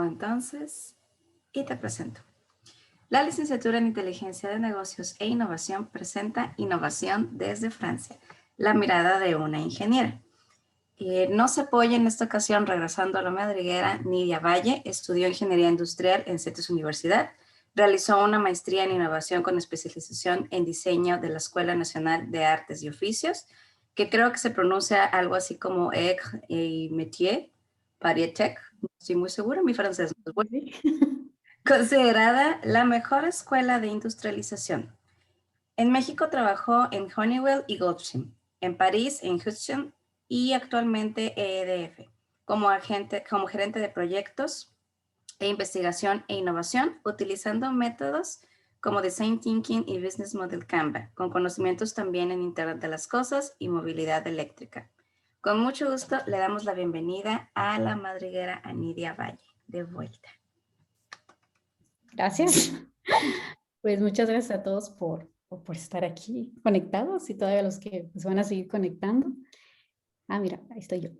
entonces y te presento. La licenciatura en Inteligencia de Negocios e Innovación presenta Innovación desde Francia, la mirada de una ingeniera. No se apoya en esta ocasión, regresando a la madriguera, Nidia Valle. Estudió Ingeniería Industrial en CETES Universidad. Realizó una maestría en Innovación con especialización en Diseño de la Escuela Nacional de Artes y Oficios, que creo que se pronuncia algo así como Ecole et Métier, Parietech. No estoy muy segura, mi francés no es bueno. Considerada la mejor escuela de industrialización. En México trabajó en Honeywell y Gulfstream, en París, en Houston y actualmente EDF, como gerente de proyectos e investigación e innovación, utilizando métodos como Design Thinking y Business Model Canva, con conocimientos también en Internet de las Cosas y movilidad eléctrica. Con mucho gusto le damos la bienvenida a la madriguera Nidia Valle. De vuelta. Gracias. Pues muchas gracias a todos por estar aquí conectados y todavía los que se van a seguir conectando. Ah, mira, ahí estoy yo.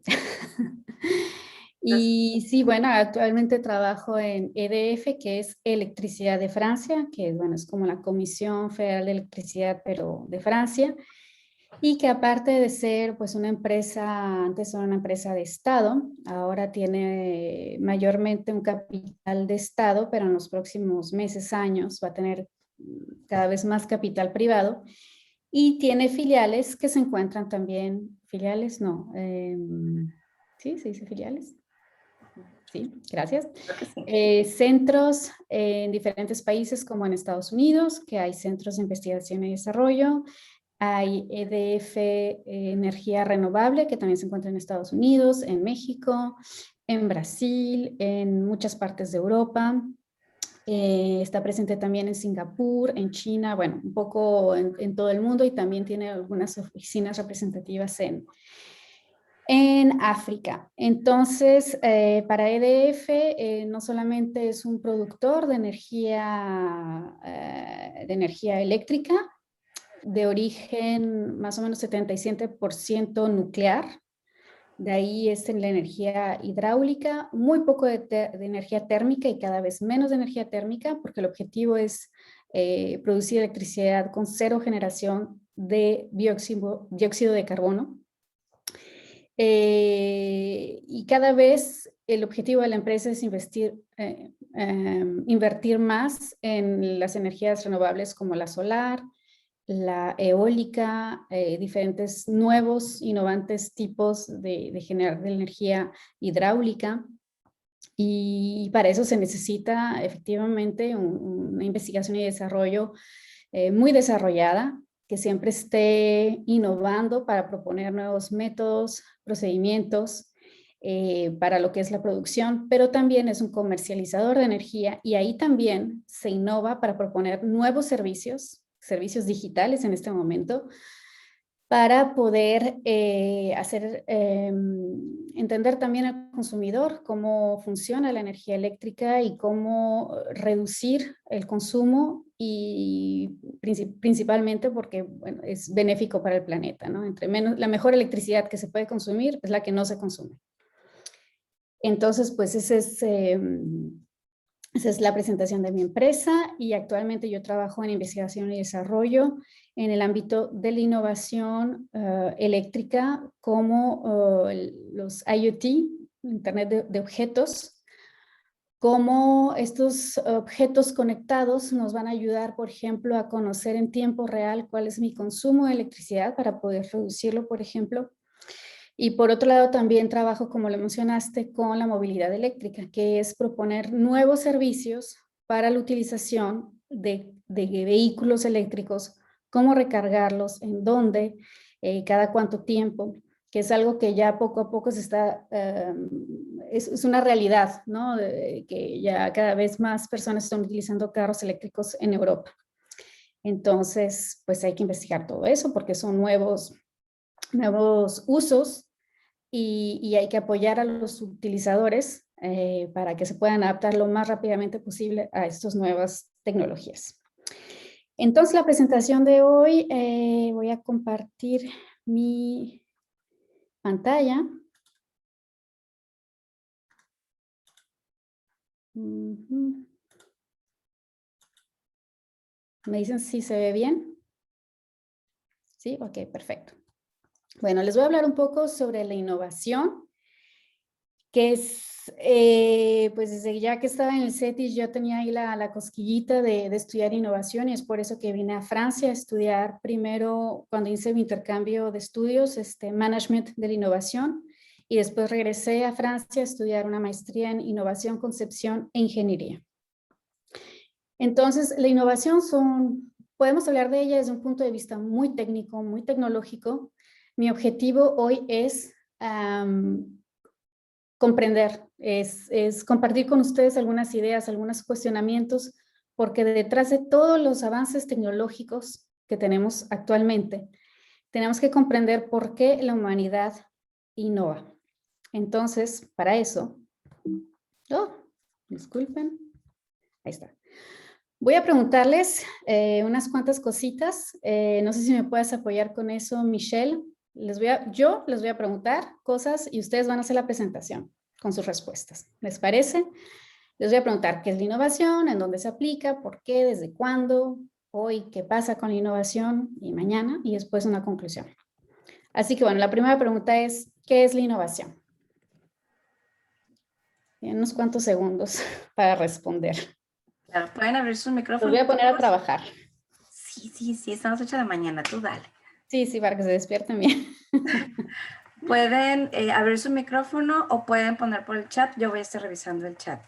Y sí, bueno, actualmente trabajo en EDF, que es Electricidad de Francia, que bueno, es como la Comisión Federal de Electricidad, pero de Francia, y que aparte de ser pues una empresa, antes era una empresa de Estado, ahora tiene mayormente un capital de Estado, pero en los próximos meses, años, va a tener cada vez más capital privado, y tiene filiales que se encuentran también, filiales, no, sí, se dice filiales. Sí, gracias. Centros en diferentes países como en Estados Unidos, que hay centros de investigación y desarrollo. Hay EDF, Energía Renovable, que también se encuentra en Estados Unidos, en México, en Brasil, en muchas partes de Europa. Está presente también en Singapur, en China, bueno, un poco en todo el mundo, y también tiene algunas oficinas representativas en África. Entonces, para EDF no solamente es un productor de energía eléctrica, de origen más o menos 77% nuclear, de ahí es en la energía hidráulica, muy poco de energía térmica y cada vez menos de energía térmica, porque el objetivo es producir electricidad con cero generación de dióxido de carbono. Y cada vez el objetivo de la empresa es invertir más en las energías renovables como la solar, la eólica, diferentes nuevos, innovantes tipos de generar de energía hidráulica. Y para eso se necesita efectivamente una investigación y desarrollo muy desarrollada, que siempre esté innovando para proponer nuevos métodos, procedimientos para lo que es la producción, pero también es un comercializador de energía, y ahí también se innova para proponer nuevos servicios digitales en este momento, para poder entender también al consumidor cómo funciona la energía eléctrica y cómo reducir el consumo, y principalmente porque bueno, es benéfico para el planeta, ¿no? La mejor electricidad que se puede consumir es la que no se consume. Entonces, pues esa es la presentación de mi empresa, y actualmente yo trabajo en investigación y desarrollo en el ámbito de la innovación eléctrica, como los IoT, Internet de objetos, cómo estos objetos conectados nos van a ayudar, por ejemplo, a conocer en tiempo real cuál es mi consumo de electricidad para poder reducirlo, por ejemplo. Y por otro lado también trabajo, como lo mencionaste, con la movilidad eléctrica, que es proponer nuevos servicios para la utilización de vehículos eléctricos, cómo recargarlos, en dónde, cada cuánto tiempo, que es algo que ya poco a poco es una realidad, ¿no? Que ya cada vez más personas están utilizando carros eléctricos en Europa. Entonces, pues hay que investigar todo eso porque son nuevos usos, y hay que apoyar a los utilizadores para que se puedan adaptar lo más rápidamente posible a estas nuevas tecnologías. Entonces, la presentación de hoy, voy a compartir mi pantalla. Ujú. ¿Me dicen si se ve bien? Sí, ok, perfecto. Bueno, les voy a hablar un poco sobre la innovación, que es, pues desde ya que estaba en el CETIS, yo tenía ahí la cosquillita de estudiar innovación y es por eso que vine a Francia a estudiar primero, cuando hice mi intercambio de estudios, Management de la Innovación, y después regresé a Francia a estudiar una maestría en Innovación, Concepción e Ingeniería. Entonces, la innovación podemos hablar de ella desde un punto de vista muy técnico, muy tecnológico. Mi objetivo hoy es comprender, es compartir con ustedes algunas ideas, algunos cuestionamientos, porque detrás de todos los avances tecnológicos que tenemos actualmente, tenemos que comprender por qué la humanidad innova. Entonces, para eso, disculpen, ahí está. Voy a preguntarles unas cuantas cositas. No sé si me puedes apoyar con eso, Michelle. Yo les voy a preguntar cosas y ustedes van a hacer la presentación con sus respuestas. ¿Les parece? Les voy a preguntar qué es la innovación, en dónde se aplica, por qué, desde cuándo, hoy, qué pasa con la innovación y mañana, y después una conclusión. Así que bueno, la primera pregunta es, ¿qué es la innovación? Tienen unos cuantos segundos para responder. Claro, pueden abrir sus Los micrófonos. voy a poner a trabajar. Sí, estamos 8 de mañana, tú dale. Sí, para que se despierten bien. Pueden abrir su micrófono o pueden poner por el chat. Yo voy a estar revisando el chat.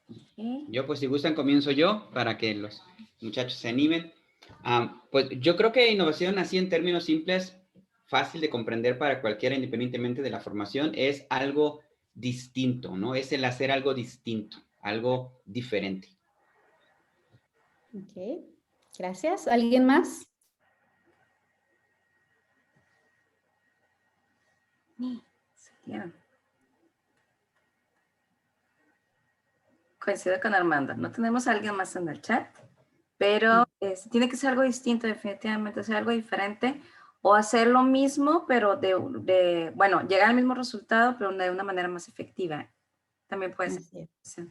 Okay. Yo, pues si gustan, comienzo yo para que los muchachos se animen. Pues yo creo que innovación, así en términos simples, fácil de comprender para cualquiera, independientemente de la formación, es algo distinto, ¿no? Es el hacer algo distinto, algo diferente. Ok, gracias. ¿Alguien más? Coincido con Armando. No tenemos a alguien más en el chat, pero tiene que ser algo distinto, definitivamente, ser algo diferente o hacer lo mismo, pero bueno, llegar al mismo resultado, pero de una manera más efectiva. También puede ser. Sí.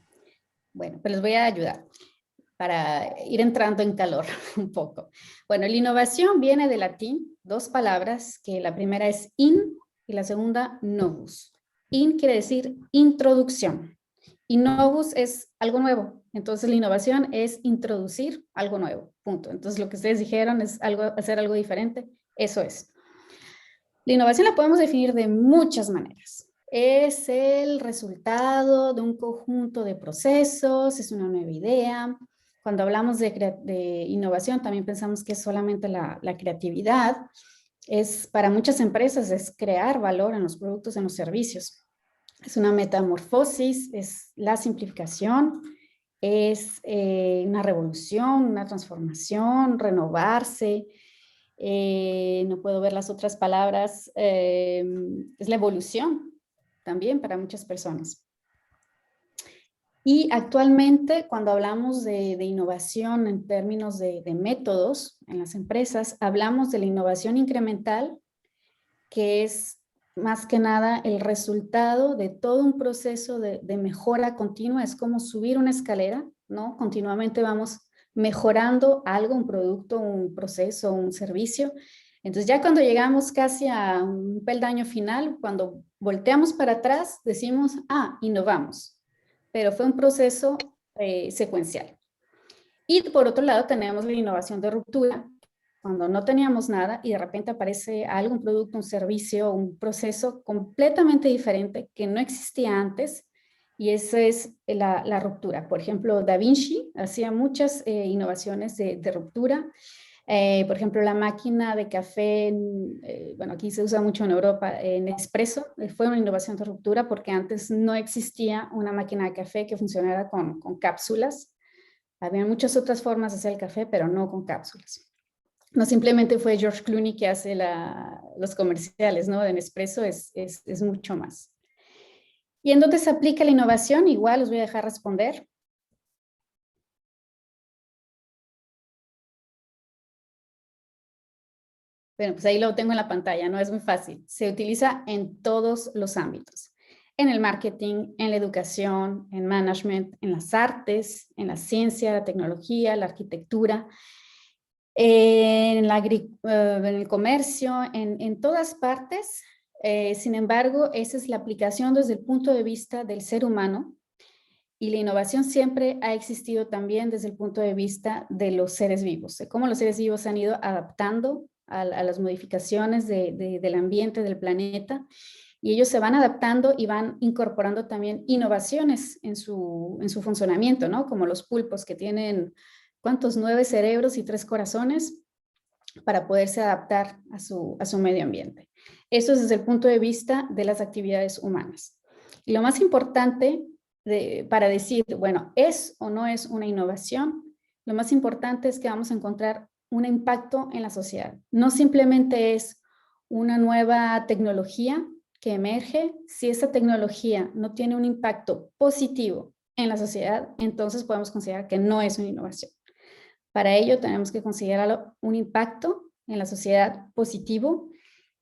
Bueno, pues les voy a ayudar para ir entrando en calor un poco. Bueno, la innovación viene del latín, dos palabras, que la primera es in y la segunda novus. In quiere decir introducción y novus es algo nuevo. Entonces la innovación es introducir algo nuevo, punto. Entonces lo que ustedes dijeron es hacer algo diferente, eso es. La innovación la podemos definir de muchas maneras. Es el resultado de un conjunto de procesos, es una nueva idea. Cuando hablamos de innovación también pensamos que es solamente la creatividad. Para muchas empresas es crear valor en los productos, en los servicios. Es una metamorfosis, es la simplificación, es una revolución, una transformación, renovarse. No puedo ver las otras palabras, es la evolución también para muchas personas. Y actualmente, cuando hablamos de innovación en términos de métodos en las empresas, hablamos de la innovación incremental, que es más que nada el resultado de todo un proceso de mejora continua. Es como subir una escalera, ¿no? Continuamente vamos mejorando algo, un producto, un proceso, un servicio. Entonces ya cuando llegamos casi a un peldaño final, cuando volteamos para atrás, decimos, innovamos. Pero fue un proceso secuencial. Y por otro lado tenemos la innovación de ruptura, cuando no teníamos nada y de repente aparece algo, un producto, un servicio, un proceso completamente diferente que no existía antes, y eso es la ruptura. Por ejemplo, Da Vinci hacía muchas innovaciones de ruptura. Por ejemplo, la máquina de café, bueno, aquí se usa mucho en Europa, Nespresso, fue una innovación de ruptura porque antes no existía una máquina de café que funcionara con cápsulas. Había muchas otras formas de hacer el café, pero no con cápsulas. No simplemente fue George Clooney que hace los comerciales, ¿no? De Nespresso es mucho más. ¿Y en dónde se aplica la innovación? Igual os voy a dejar responder. Bueno, pues ahí lo tengo en la pantalla, no es muy fácil. Se utiliza en todos los ámbitos. En el marketing, en la educación, en management, en las artes, en la ciencia, la tecnología, la arquitectura, en el comercio, en todas partes. Sin embargo, esa es la aplicación desde el punto de vista del ser humano, y la innovación siempre ha existido también desde el punto de vista de los seres vivos, de cómo los seres vivos se han ido adaptando a las modificaciones del ambiente, del planeta, y ellos se van adaptando y van incorporando también innovaciones en su funcionamiento, ¿no? Como los pulpos que tienen, ¿cuántos? 9 cerebros y 3 corazones para poderse adaptar a su medio ambiente. Eso es desde el punto de vista de las actividades humanas. Y lo más importante para decir, bueno, ¿es o no es una innovación? Lo más importante es que vamos a encontrar un impacto en la sociedad. No simplemente es una nueva tecnología que emerge. Si esa tecnología no tiene un impacto positivo en la sociedad, entonces podemos considerar que no es una innovación. Para ello tenemos que considerarlo un impacto en la sociedad positivo,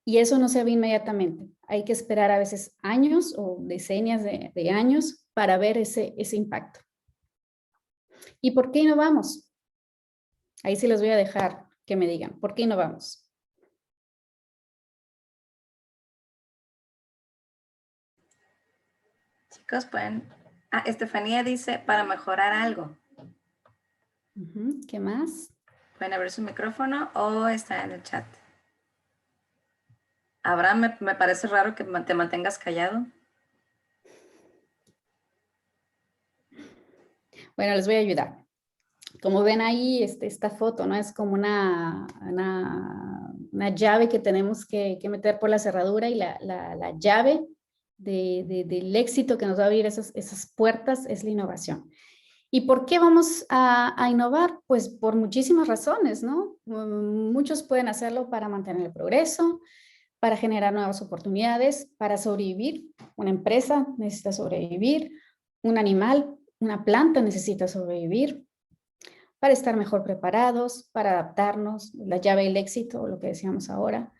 y eso no se ve inmediatamente. Hay que esperar a veces años o decenias de años para ver ese impacto. ¿Y por qué innovamos? Ahí sí les voy a dejar que me digan, ¿por qué innovamos? Chicos, pueden... Estefanía dice, para mejorar algo. ¿Qué más? Pueden abrir su micrófono o está en el chat. Abraham, me parece raro que te mantengas callado. Bueno, les voy a ayudar. Como ven ahí, esta foto, ¿no? Es como una llave que tenemos que meter por la cerradura, y la llave del éxito que nos va a abrir esas puertas es la innovación. ¿Y por qué vamos a innovar? Pues por muchísimas razones, ¿no? Muchos pueden hacerlo para mantener el progreso, para generar nuevas oportunidades, para sobrevivir. Una empresa necesita sobrevivir, un animal, una planta necesita sobrevivir, para estar mejor preparados, para adaptarnos, la llave del éxito, lo que decíamos ahora,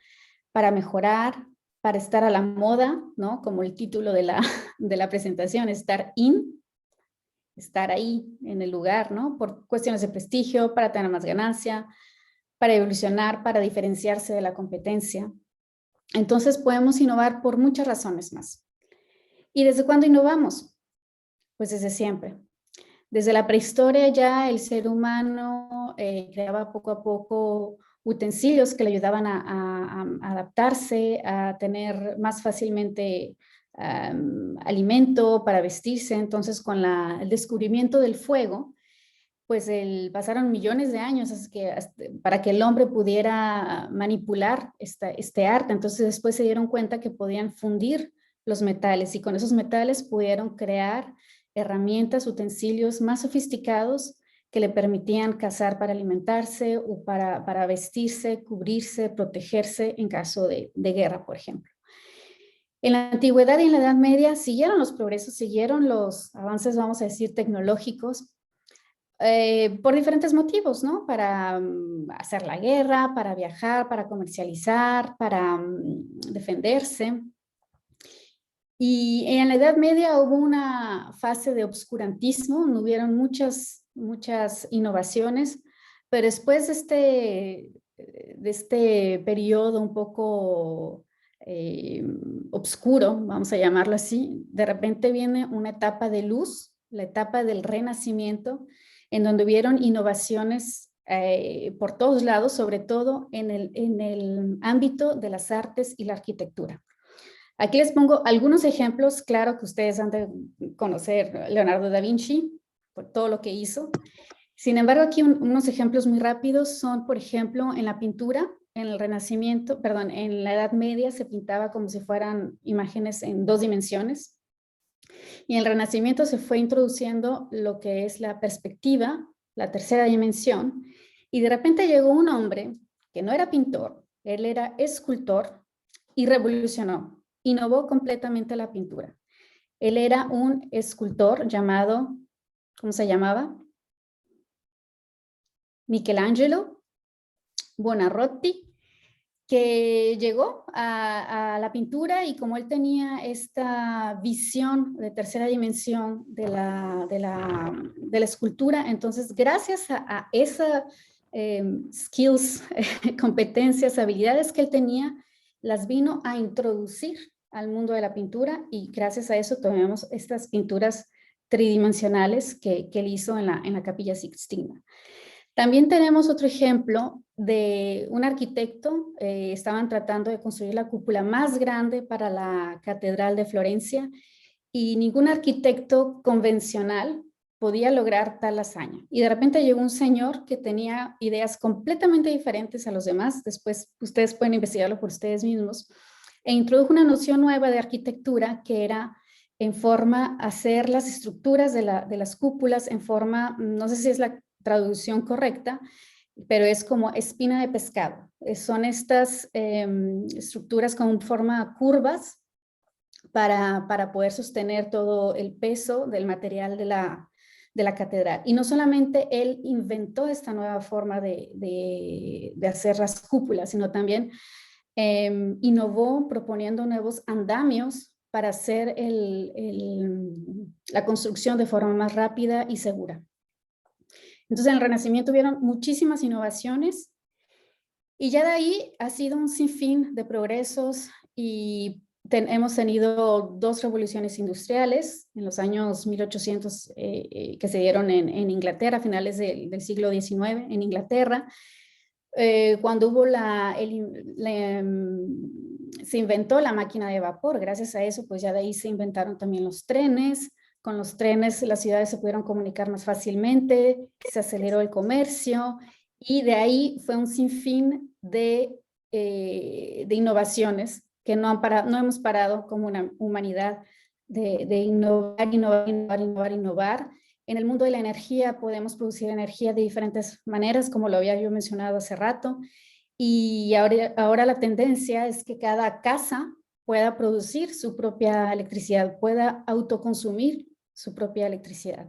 para mejorar, para estar a la moda, ¿no? Como el título de la presentación, estar ahí en el lugar, ¿no? Por cuestiones de prestigio, para tener más ganancia, para evolucionar, para diferenciarse de la competencia. Entonces podemos innovar por muchas razones más. ¿Y desde cuándo innovamos? Pues desde siempre. Desde la prehistoria ya el ser humano creaba poco a poco utensilios que le ayudaban a adaptarse, a tener más fácilmente alimento para vestirse. Entonces, con el descubrimiento del fuego, pues pasaron millones de años para que el hombre pudiera manipular este arte. Entonces, después se dieron cuenta que podían fundir los metales, y con esos metales pudieron crear herramientas, utensilios más sofisticados que le permitían cazar para alimentarse o para vestirse, cubrirse, protegerse en caso de guerra, por ejemplo. En la antigüedad y en la Edad Media siguieron los progresos, siguieron los avances, vamos a decir, tecnológicos, por diferentes motivos, ¿no? Para hacer la guerra, para viajar, para comercializar, para defenderse. Y en la Edad Media hubo una fase de obscurantismo, no hubieron muchas innovaciones, pero después de este periodo un poco oscuro, vamos a llamarlo así, de repente viene una etapa de luz, la etapa del Renacimiento, en donde hubieron innovaciones por todos lados, sobre todo en el ámbito de las artes y la arquitectura. Aquí les pongo algunos ejemplos, claro que ustedes han de conocer Leonardo da Vinci, por todo lo que hizo. Sin embargo, aquí unos ejemplos muy rápidos son, por ejemplo, en la pintura, en el Renacimiento, perdón, en la Edad Media se pintaba como si fueran imágenes en 2 dimensiones. Y en el Renacimiento se fue introduciendo lo que es la perspectiva, la tercera dimensión, y de repente llegó un hombre que no era pintor, él era escultor y revolucionó. Innovó completamente la pintura. Él era un escultor llamado, ¿cómo se llamaba? Michelangelo Buonarroti, que llegó a la pintura y como él tenía esta visión de tercera dimensión de la escultura, entonces gracias a esa skills, competencias, habilidades que él tenía, las vino a introducir al mundo de la pintura y gracias a eso tenemos estas pinturas tridimensionales que él hizo en la Capilla Sixtina. También tenemos otro ejemplo de un arquitecto, estaban tratando de construir la cúpula más grande para la Catedral de Florencia y ningún arquitecto convencional podía lograr tal hazaña. Y de repente llegó un señor que tenía ideas completamente diferentes a los demás, después ustedes pueden investigarlo por ustedes mismos, e introdujo una noción nueva de arquitectura que era en forma, hacer las estructuras de las cúpulas en forma, no sé si es la traducción correcta, pero es como espina de pescado. Son estas estructuras con forma curvas para poder sostener todo el peso del material de la catedral. Y no solamente él inventó esta nueva forma de hacer las cúpulas, sino también innovó proponiendo nuevos andamios para hacer la construcción de forma más rápida y segura. Entonces, en el Renacimiento hubieron muchísimas innovaciones y ya de ahí ha sido un sinfín de progresos y hemos tenido 2 revoluciones industriales en los años 1800 que se dieron en Inglaterra, a finales del siglo XIX en Inglaterra, cuando hubo se inventó la máquina de vapor. Gracias a eso, pues ya de ahí se inventaron también los trenes. Con los trenes las ciudades se pudieron comunicar más fácilmente, se aceleró el comercio y de ahí fue un sinfín de innovaciones que no hemos parado como una humanidad de innovar. En el mundo de la energía podemos producir energía de diferentes maneras, como lo había yo mencionado hace rato, y ahora la tendencia es que cada casa pueda producir su propia electricidad, pueda autoconsumir su propia electricidad.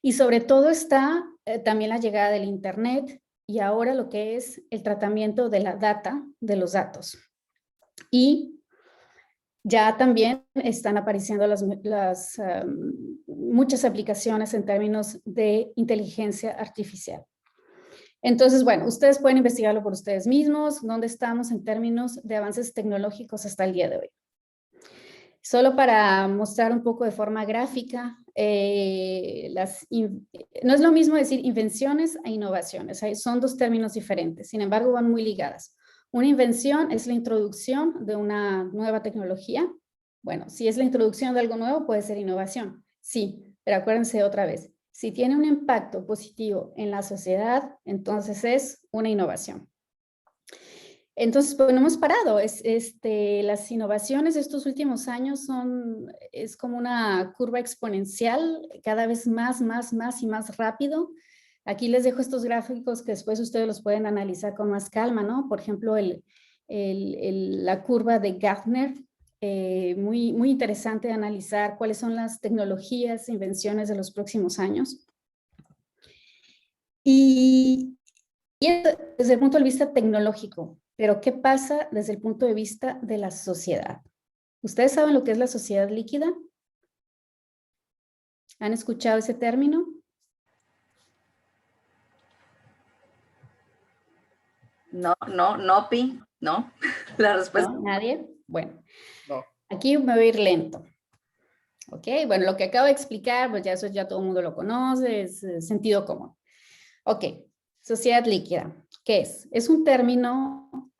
Y sobre todo está también la llegada del Internet y ahora lo que es el tratamiento de la data, de los datos. Y ya también están apareciendo muchas aplicaciones en términos de inteligencia artificial. Entonces, bueno, ustedes pueden investigarlo por ustedes mismos, dónde estamos en términos de avances tecnológicos hasta el día de hoy. Solo para mostrar un poco de forma gráfica, no es lo mismo decir invenciones e innovaciones, son 2 términos diferentes, sin embargo van muy ligadas. Una invención es la introducción de una nueva tecnología. Bueno, si es la introducción de algo nuevo, puede ser innovación, sí, pero acuérdense otra vez, si tiene un impacto positivo en la sociedad, entonces es una innovación. Entonces, pues no hemos parado. Las innovaciones de estos últimos años es como una curva exponencial, cada vez más y más rápido. Aquí les dejo estos gráficos que después ustedes los pueden analizar con más calma, ¿no? Por ejemplo, la curva de Gartner, muy interesante de analizar cuáles son las tecnologías e invenciones de los próximos años. Y desde el punto de vista tecnológico, pero ¿qué pasa desde el punto de vista de la sociedad? ¿Ustedes saben lo que es la sociedad líquida? ¿Han escuchado ese término? No, Pi, no. La respuesta. ¿No? ¿Nadie? Bueno, No. aquí me voy a ir lento. ¿Ok? Bueno, lo que acabo de explicar, pues ya eso ya todo el mundo lo conoce, es sentido común. Ok, sociedad líquida. ¿Qué es? Es un término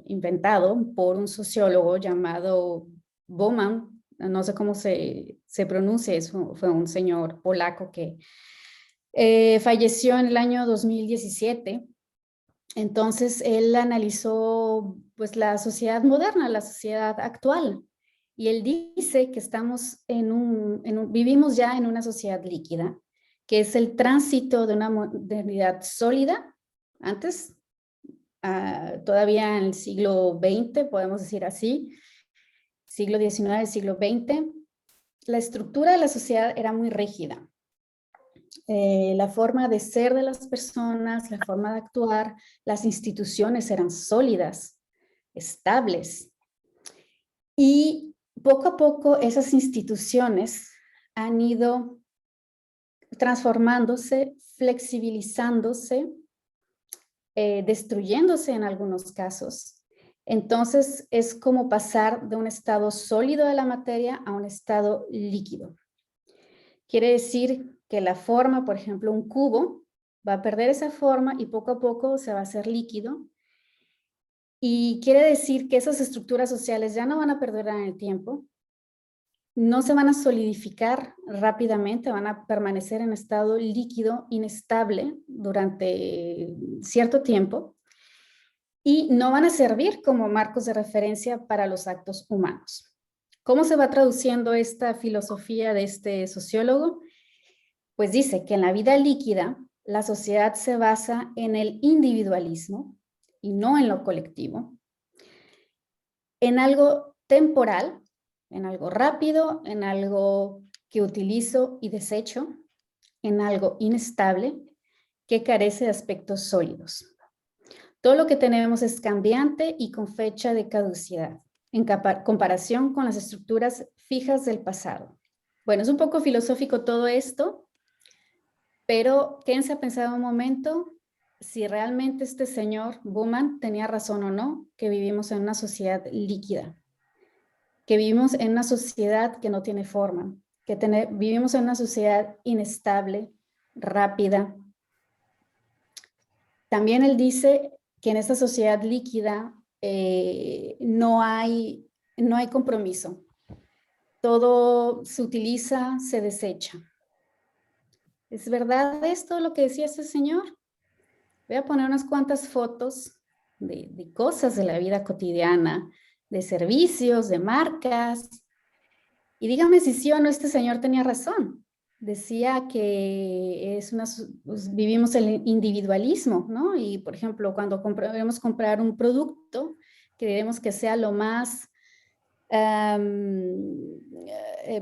inventado por un sociólogo llamado Bauman, no sé cómo se pronuncia, fue un señor polaco que falleció en el año 2017. Entonces, él analizó pues, la sociedad moderna, la sociedad actual, y él dice que estamos vivimos ya en una sociedad líquida, que es el tránsito de una modernidad sólida, antes, todavía en el siglo XX, podemos decir así, siglo XIX, siglo XX, la estructura de la sociedad era muy rígida. La forma de ser de las personas, la forma de actuar, las instituciones eran sólidas. estables. Y poco a poco esas instituciones han ido transformándose, flexibilizándose, destruyéndose en algunos casos. Entonces es como pasar de un estado sólido de la materia a un estado líquido. Quiere decir que la forma, por ejemplo, un cubo, va a perder esa forma y poco a poco se va a hacer líquido. Y quiere decir que esas estructuras sociales ya no van a perdurar en el tiempo, no se van a solidificar rápidamente, van a permanecer en estado líquido, inestable durante cierto tiempo y no van a servir como marcos de referencia para los actos humanos. ¿Cómo se va traduciendo esta filosofía de este sociólogo? Pues dice que en la vida líquida la sociedad se basa en el individualismo y no en lo colectivo, en algo temporal, en algo rápido, en algo que utilizo y desecho, en algo inestable que carece de aspectos sólidos. Todo lo que tenemos es cambiante y con fecha de caducidad, en comparación con las estructuras fijas del pasado. Bueno, es un poco filosófico todo esto, pero quédense a pensar un momento si realmente este señor Bauman tenía razón o no, que vivimos en una sociedad líquida, que vivimos en una sociedad que no tiene forma, que vivimos en una sociedad inestable, rápida. También él dice que en esta sociedad líquida no hay compromiso. Todo se utiliza, se desecha. ¿Es verdad esto lo que decía este señor? Voy a poner unas cuantas fotos de cosas de la vida cotidiana, de servicios, de marcas. Y dígame si sí o no este señor tenía razón. Decía que vivimos el individualismo, ¿no? Y, por ejemplo, cuando queremos comprar un producto, queremos que sea lo más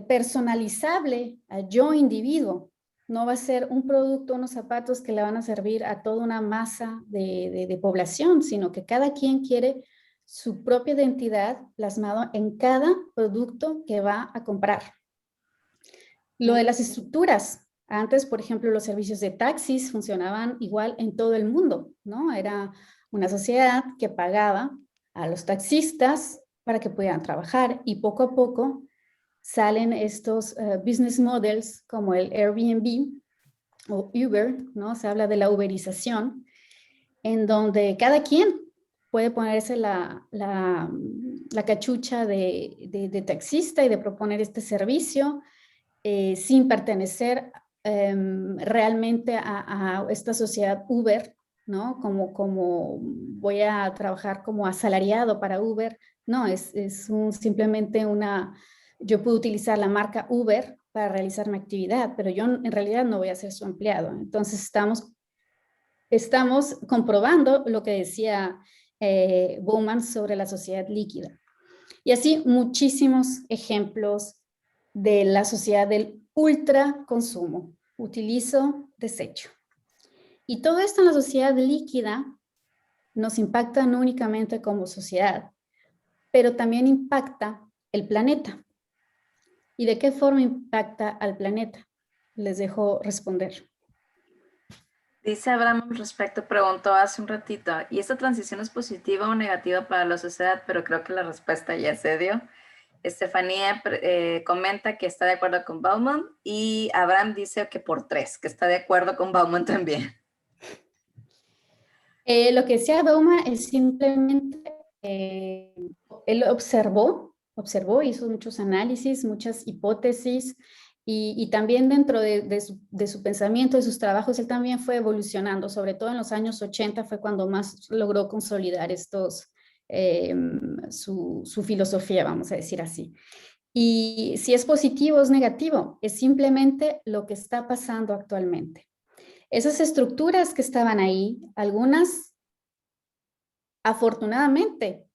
personalizable a yo individuo. No va a ser un producto, unos zapatos que le van a servir a toda una masa de población, sino que cada quien quiere su propia identidad plasmado en cada producto que va a comprar. Lo de las estructuras. Antes, por ejemplo, los servicios de taxis funcionaban igual en todo el mundo, ¿no? Era una sociedad que pagaba a los taxistas para que pudieran trabajar y poco a poco salen estos business models como el Airbnb o Uber, ¿no? Se habla de la uberización, en donde cada quien puede ponerse la cachucha de taxista y de proponer este servicio sin pertenecer realmente a esta sociedad Uber, ¿no? Como voy a trabajar como asalariado para Uber, no, simplemente yo puedo utilizar la marca Uber para realizar mi actividad, pero yo en realidad no voy a ser su empleado. Entonces estamos comprobando lo que decía Bauman sobre la sociedad líquida. Y así muchísimos ejemplos de la sociedad del ultraconsumo. Utilizo, desecho. Y todo esto en la sociedad líquida nos impacta no únicamente como sociedad, pero también impacta el planeta. ¿Y de qué forma impacta al planeta? Les dejo responder. Dice Abraham al respecto, preguntó hace un ratito, ¿y esta transición es positiva o negativa para la sociedad? Pero creo que la respuesta ya se dio. Estefanía comenta que está de acuerdo con Bauman y Abraham dice que por 3, que está de acuerdo con Bauman también. Lo que decía Bauman es simplemente, él observó, hizo muchos análisis, muchas hipótesis, y también dentro de su pensamiento, de sus trabajos, él también fue evolucionando, sobre todo en los años 80 fue cuando más logró consolidar su filosofía, vamos a decir así. Y si es positivo o es negativo, es simplemente lo que está pasando actualmente. Esas estructuras que estaban ahí, algunas afortunadamente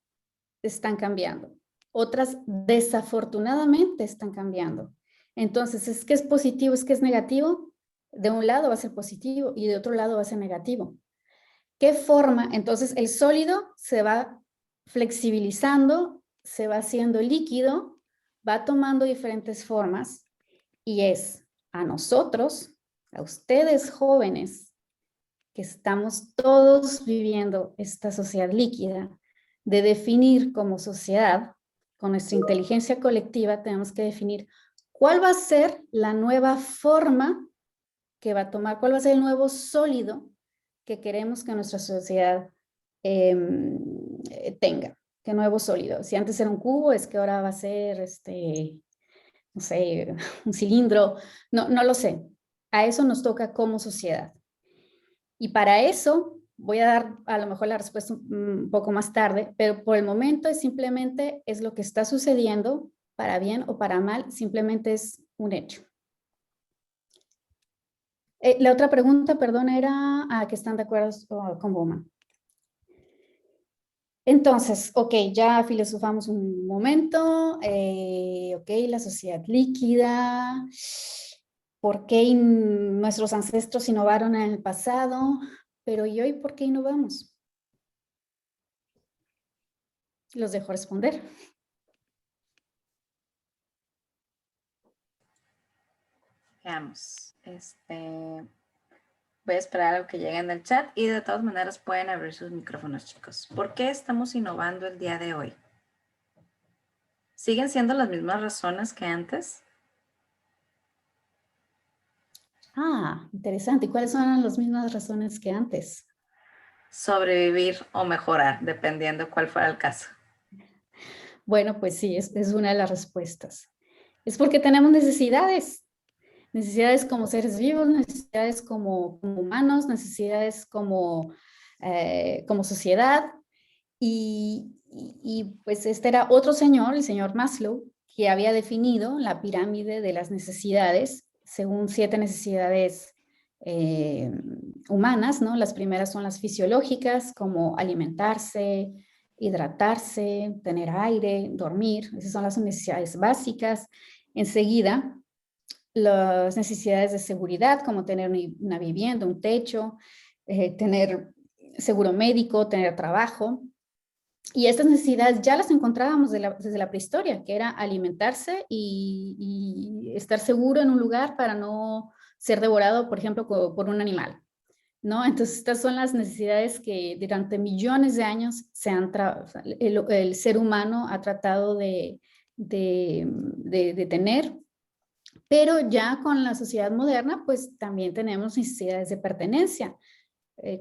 están cambiando, otras desafortunadamente están cambiando. Entonces, ¿es que es positivo, es que es negativo? De un lado va a ser positivo y de otro lado va a ser negativo. ¿Qué forma? Entonces, el sólido se va flexibilizando, se va haciendo líquido, va tomando diferentes formas y es a nosotros, a ustedes jóvenes, que estamos todos viviendo esta sociedad líquida, de definir como sociedad, con nuestra inteligencia colectiva, tenemos que definir cuál va a ser la nueva forma que va a tomar, cuál va a ser el nuevo sólido que queremos que nuestra sociedad tenga. ¿Qué nuevo sólido? Si antes era un cubo, es que ahora va a ser, no sé, un cilindro, no lo sé. A eso nos toca como sociedad. Y para eso voy a dar a lo mejor la respuesta un poco más tarde, pero por el momento es simplemente es lo que está sucediendo, para bien o para mal, simplemente es un hecho. La otra pregunta, perdón, era que están de acuerdo con Bowman. Entonces, ok, ya filosofamos un momento, ok, la sociedad líquida, ¿por qué nuestros ancestros innovaron en el pasado? Pero ¿y hoy por qué innovamos? Los dejo responder. Veamos. Voy a esperar a que lleguen del chat y de todas maneras pueden abrir sus micrófonos, chicos. ¿Por qué estamos innovando el día de hoy? ¿Siguen siendo las mismas razones que antes? Interesante. ¿Y cuáles son las mismas razones que antes? Sobrevivir o mejorar, dependiendo cuál fuera el caso. Bueno, pues sí, es una de las respuestas. Es porque tenemos necesidades. Necesidades como seres vivos, necesidades como humanos, necesidades como sociedad. Y pues este era otro señor, el señor Maslow, que había definido la pirámide de las necesidades según 7 necesidades humanas, ¿no? Las primeras son las fisiológicas, como alimentarse, hidratarse, tener aire, dormir. Esas son las necesidades básicas. Enseguida, las necesidades de seguridad, como tener una vivienda, un techo, tener seguro médico, tener trabajo. Y estas necesidades ya las encontrábamos desde la prehistoria, que era alimentarse y estar seguro en un lugar para no ser devorado, por ejemplo, por un animal, ¿no? Entonces, estas son las necesidades que durante millones de años el ser humano ha tratado de tener. Pero ya con la sociedad moderna, pues también tenemos necesidades de pertenencia,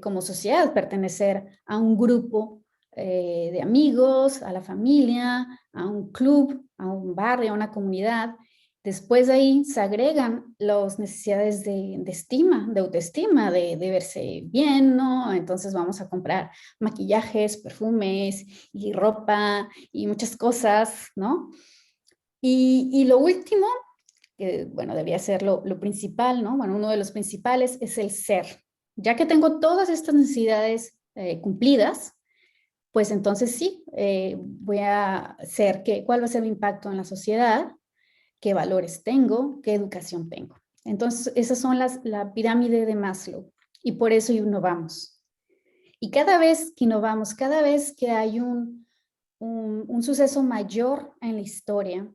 como sociedad, pertenecer a un grupo de amigos, a la familia, a un club, a un barrio, a una comunidad. Después de ahí se agregan las necesidades de estima, de autoestima, de verse bien, ¿no? Entonces vamos a comprar maquillajes, perfumes y ropa y muchas cosas, ¿no? Y lo último, que bueno, debía ser lo principal, ¿no? Bueno, uno de los principales es el ser. Ya que tengo todas estas necesidades cumplidas, pues entonces sí, voy a ser, ¿cuál va a ser mi impacto en la sociedad? ¿Qué valores tengo? ¿Qué educación tengo? Entonces, esas son la pirámide de Maslow y por eso innovamos. Y cada vez que innovamos, cada vez que hay un suceso mayor en la historia,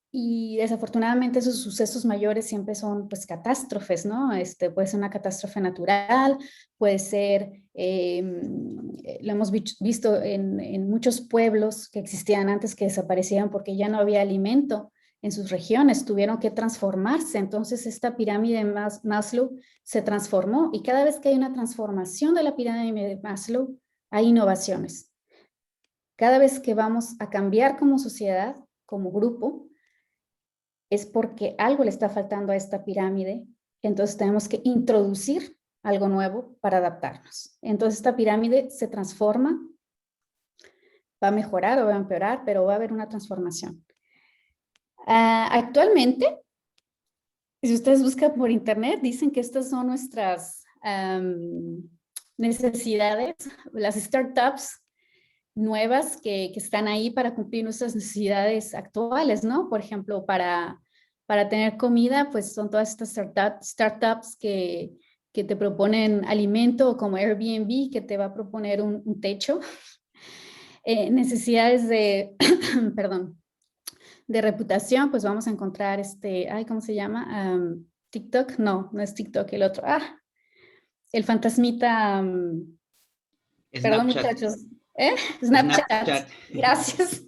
y desafortunadamente esos sucesos mayores siempre son pues catástrofes, ¿no? Puede ser una catástrofe natural, puede ser, lo hemos visto en muchos pueblos que existían antes que desaparecieron porque ya no había alimento en sus regiones, tuvieron que transformarse. Entonces esta pirámide de Maslow se transformó y cada vez que hay una transformación de la pirámide de Maslow, hay innovaciones. Cada vez que vamos a cambiar como sociedad, como grupo, es porque algo le está faltando a esta pirámide, entonces tenemos que introducir algo nuevo para adaptarnos. Entonces esta pirámide se transforma, va a mejorar o va a empeorar, pero va a haber una transformación. Actualmente, si ustedes buscan por internet, dicen que estas son nuestras necesidades, las startups nuevas que están ahí para cumplir nuestras necesidades actuales, ¿no? Por ejemplo, para tener comida, pues son todas estas startups que te proponen alimento, como Airbnb, que te va a proponer un techo. necesidades de, perdón, de reputación, pues vamos a encontrar ¿cómo se llama? TikTok, no es TikTok, el otro. El fantasmita, perdón Snapchat. muchachos, Snapchat. Snapchat. Gracias.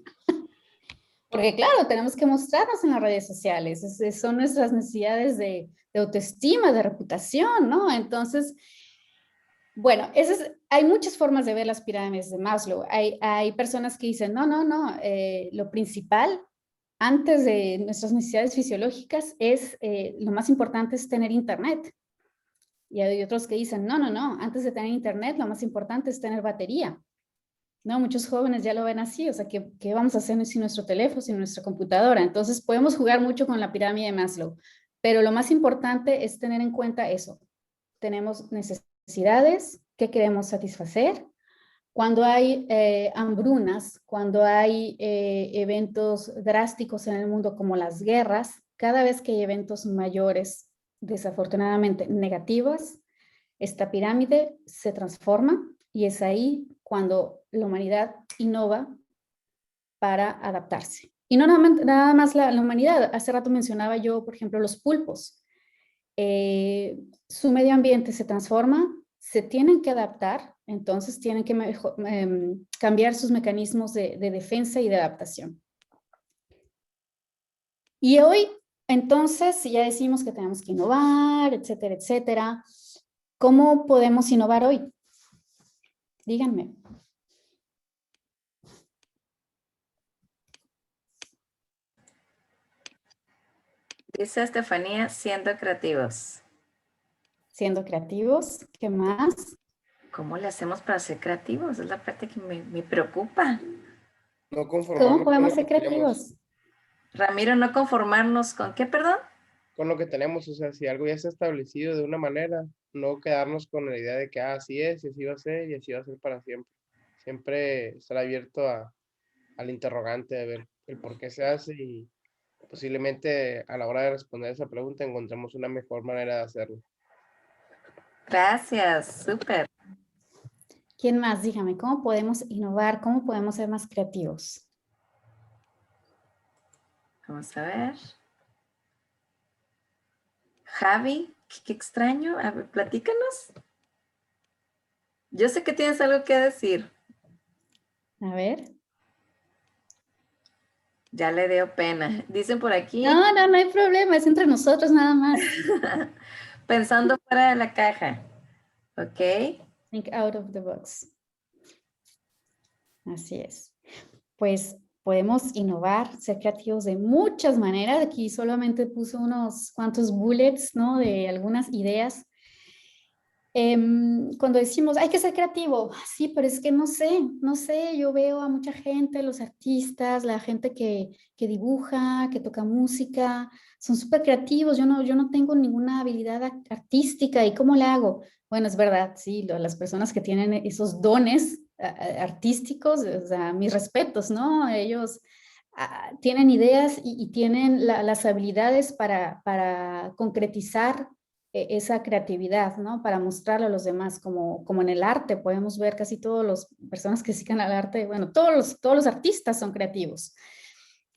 Porque claro, tenemos que mostrarnos en las redes sociales, son nuestras necesidades de autoestima, de reputación, ¿no? Entonces, bueno, hay muchas formas de ver las pirámides de Maslow. Hay personas que dicen, no, lo principal antes de nuestras necesidades fisiológicas lo más importante es tener internet. Y hay otros que dicen, no, antes de tener internet lo más importante es tener batería. No, muchos jóvenes ya lo ven así, o sea, ¿qué vamos a hacer sin nuestro teléfono, sin nuestra computadora? Entonces podemos jugar mucho con la pirámide de Maslow, pero lo más importante es tener en cuenta eso. Tenemos necesidades que queremos satisfacer. Cuando hay hambrunas, cuando hay eventos drásticos en el mundo como las guerras, cada vez que hay eventos mayores, desafortunadamente negativos, esta pirámide se transforma y es ahí cuando la humanidad innova para adaptarse. Y no nada más la humanidad. Hace rato mencionaba yo, por ejemplo, los pulpos. Su medio ambiente se transforma, se tienen que adaptar, entonces tienen que cambiar sus mecanismos de defensa y de adaptación. Y hoy, entonces, ya decimos que tenemos que innovar, etcétera, etcétera. ¿Cómo podemos innovar hoy? Díganme. Dice Estefanía, siendo creativos. Siendo creativos, ¿qué más? ¿Cómo le hacemos para ser creativos? Es la parte que me preocupa. No conformarnos ¿Cómo podemos con ser lo que tenemos. creativos? Ramiro, no conformarnos con ¿qué, perdón? Con lo que tenemos, o sea, si algo ya está establecido de una manera, no quedarnos con la idea de que así es, y así va a ser, y así va a ser para siempre. Siempre estar abierto al interrogante de ver el por qué se hace y posiblemente a la hora de responder esa pregunta encontremos una mejor manera de hacerlo. Gracias, súper. ¿Quién más? Dígame, ¿cómo podemos innovar? ¿Cómo podemos ser más creativos? Vamos a ver. Javi, qué extraño. A ver, platícanos. Yo sé que tienes algo que decir. A ver. Ya le dio pena. Dicen por aquí. No hay problema, es entre nosotros nada más. Pensando fuera de la caja. ¿Ok? Think out of the box. Así es. Pues podemos innovar, ser creativos de muchas maneras. Aquí solamente puse unos cuantos bullets, ¿no? De algunas ideas. Cuando decimos, hay que ser creativo, sí, pero es que no sé, yo veo a mucha gente, los artistas, la gente que dibuja, que toca música, son súper creativos, yo no tengo ninguna habilidad artística, ¿y cómo le hago? Bueno, es verdad, sí, las personas que tienen esos dones artísticos, o sea, mis respetos, ¿no? Ellos tienen ideas y tienen las habilidades para concretizar esa creatividad, ¿no? Para mostrarlo a los demás, como en el arte, podemos ver casi todas las personas que se dedican al arte, bueno, todos los artistas son creativos.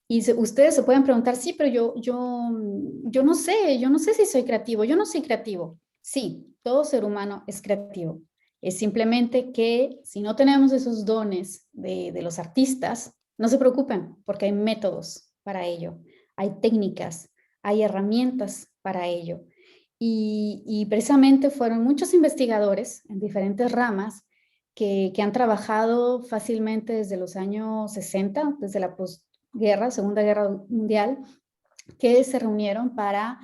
Y ustedes se pueden preguntar, sí, pero yo no sé si soy creativo, yo no soy creativo. Sí, todo ser humano es creativo. Es simplemente que si no tenemos esos dones de los artistas, no se preocupen, porque hay métodos para ello, hay técnicas, hay herramientas para ello. Y precisamente fueron muchos investigadores en diferentes ramas que han trabajado fácilmente desde los años 60, desde la posguerra, Segunda Guerra Mundial, que se reunieron para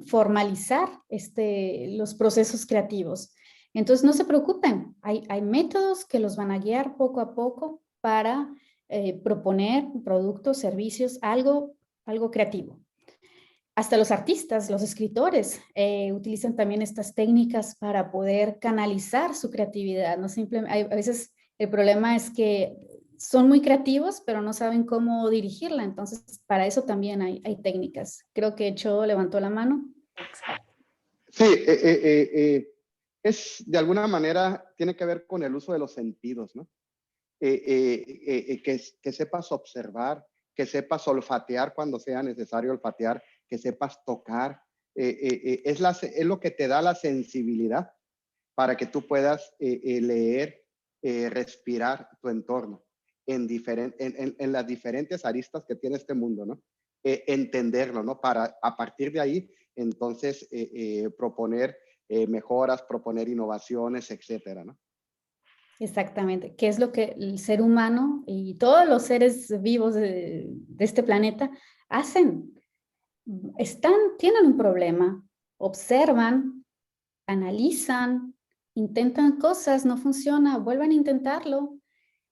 formalizar los procesos creativos. Entonces no se preocupen, hay métodos que los van a guiar poco a poco para proponer productos, servicios, algo creativo. Hasta los artistas, los escritores utilizan también estas técnicas para poder canalizar su creatividad. No simplemente, a veces el problema es que son muy creativos, pero no saben cómo dirigirla. Entonces, para eso también hay técnicas. Creo que Cho levantó la mano. Sí, es de alguna manera, tiene que ver con el uso de los sentidos, ¿no? que sepas observar, que sepas olfatear cuando sea necesario olfatear, que sepas tocar. Es lo que te da la sensibilidad para que tú puedas leer, respirar tu entorno en las diferentes aristas que tiene este mundo, ¿no? Entenderlo, ¿no? Para a partir de ahí, entonces, proponer mejoras, proponer innovaciones, etcétera, ¿no? Exactamente, que es lo que el ser humano y todos los seres vivos de este planeta hacen. Tienen un problema, observan, analizan, intentan cosas, no funciona, vuelven a intentarlo.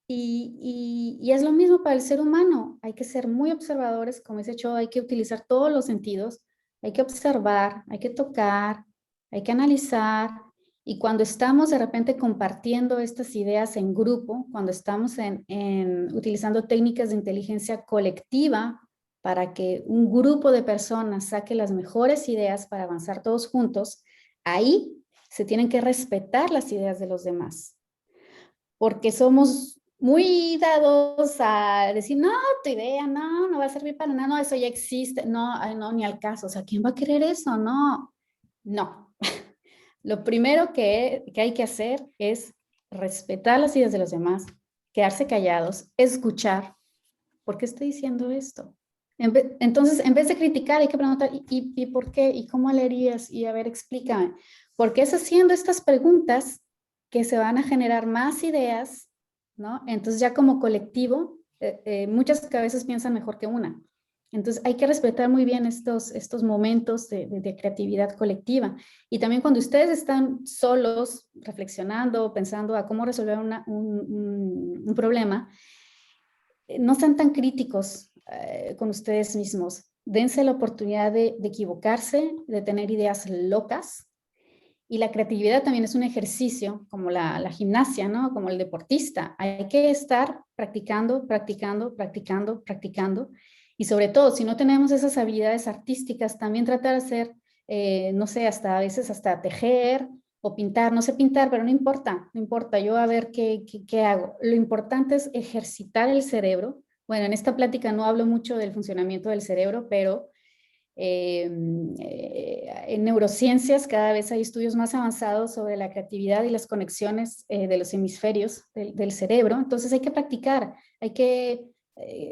Y es lo mismo para el ser humano. Hay que ser muy observadores, como dice Cho, hay que utilizar todos los sentidos, hay que observar, hay que tocar, hay que analizar. Y cuando estamos de repente compartiendo estas ideas en grupo, cuando estamos utilizando técnicas de inteligencia colectiva para que un grupo de personas saque las mejores ideas para avanzar todos juntos, ahí se tienen que respetar las ideas de los demás. Porque somos muy dados a decir, no, tu idea, no va a servir para nada, no, eso ya existe, no, ay, no, ni al caso, o sea, ¿quién va a querer eso? No. Lo primero que hay que hacer es respetar las ideas de los demás, quedarse callados, escuchar. ¿Por qué estoy diciendo esto? Entonces, en vez de criticar, hay que preguntar, ¿y por qué? ¿Y cómo le harías? Y a ver, explícame. Porque es haciendo estas preguntas que se van a generar más ideas, ¿no? Entonces, ya como colectivo, muchas cabezas piensan mejor que una. Entonces, hay que respetar muy bien estos momentos de creatividad colectiva. Y también cuando ustedes están solos, reflexionando, pensando a cómo resolver un problema, no sean tan críticos con ustedes mismos. Dense la oportunidad de equivocarse, de tener ideas locas. Y la creatividad también es un ejercicio, como la gimnasia, ¿no? Como el deportista. Hay que estar practicando, practicando, practicando, practicando. Y sobre todo, si no tenemos esas habilidades artísticas, también tratar de hacer, no sé, a veces hasta tejer o pintar. No sé pintar, pero no importa. Yo a ver qué hago. Lo importante es ejercitar el cerebro. Bueno, en esta plática no hablo mucho del funcionamiento del cerebro, pero en neurociencias cada vez hay estudios más avanzados sobre la creatividad y las conexiones de los hemisferios del cerebro. Entonces hay que practicar, hay que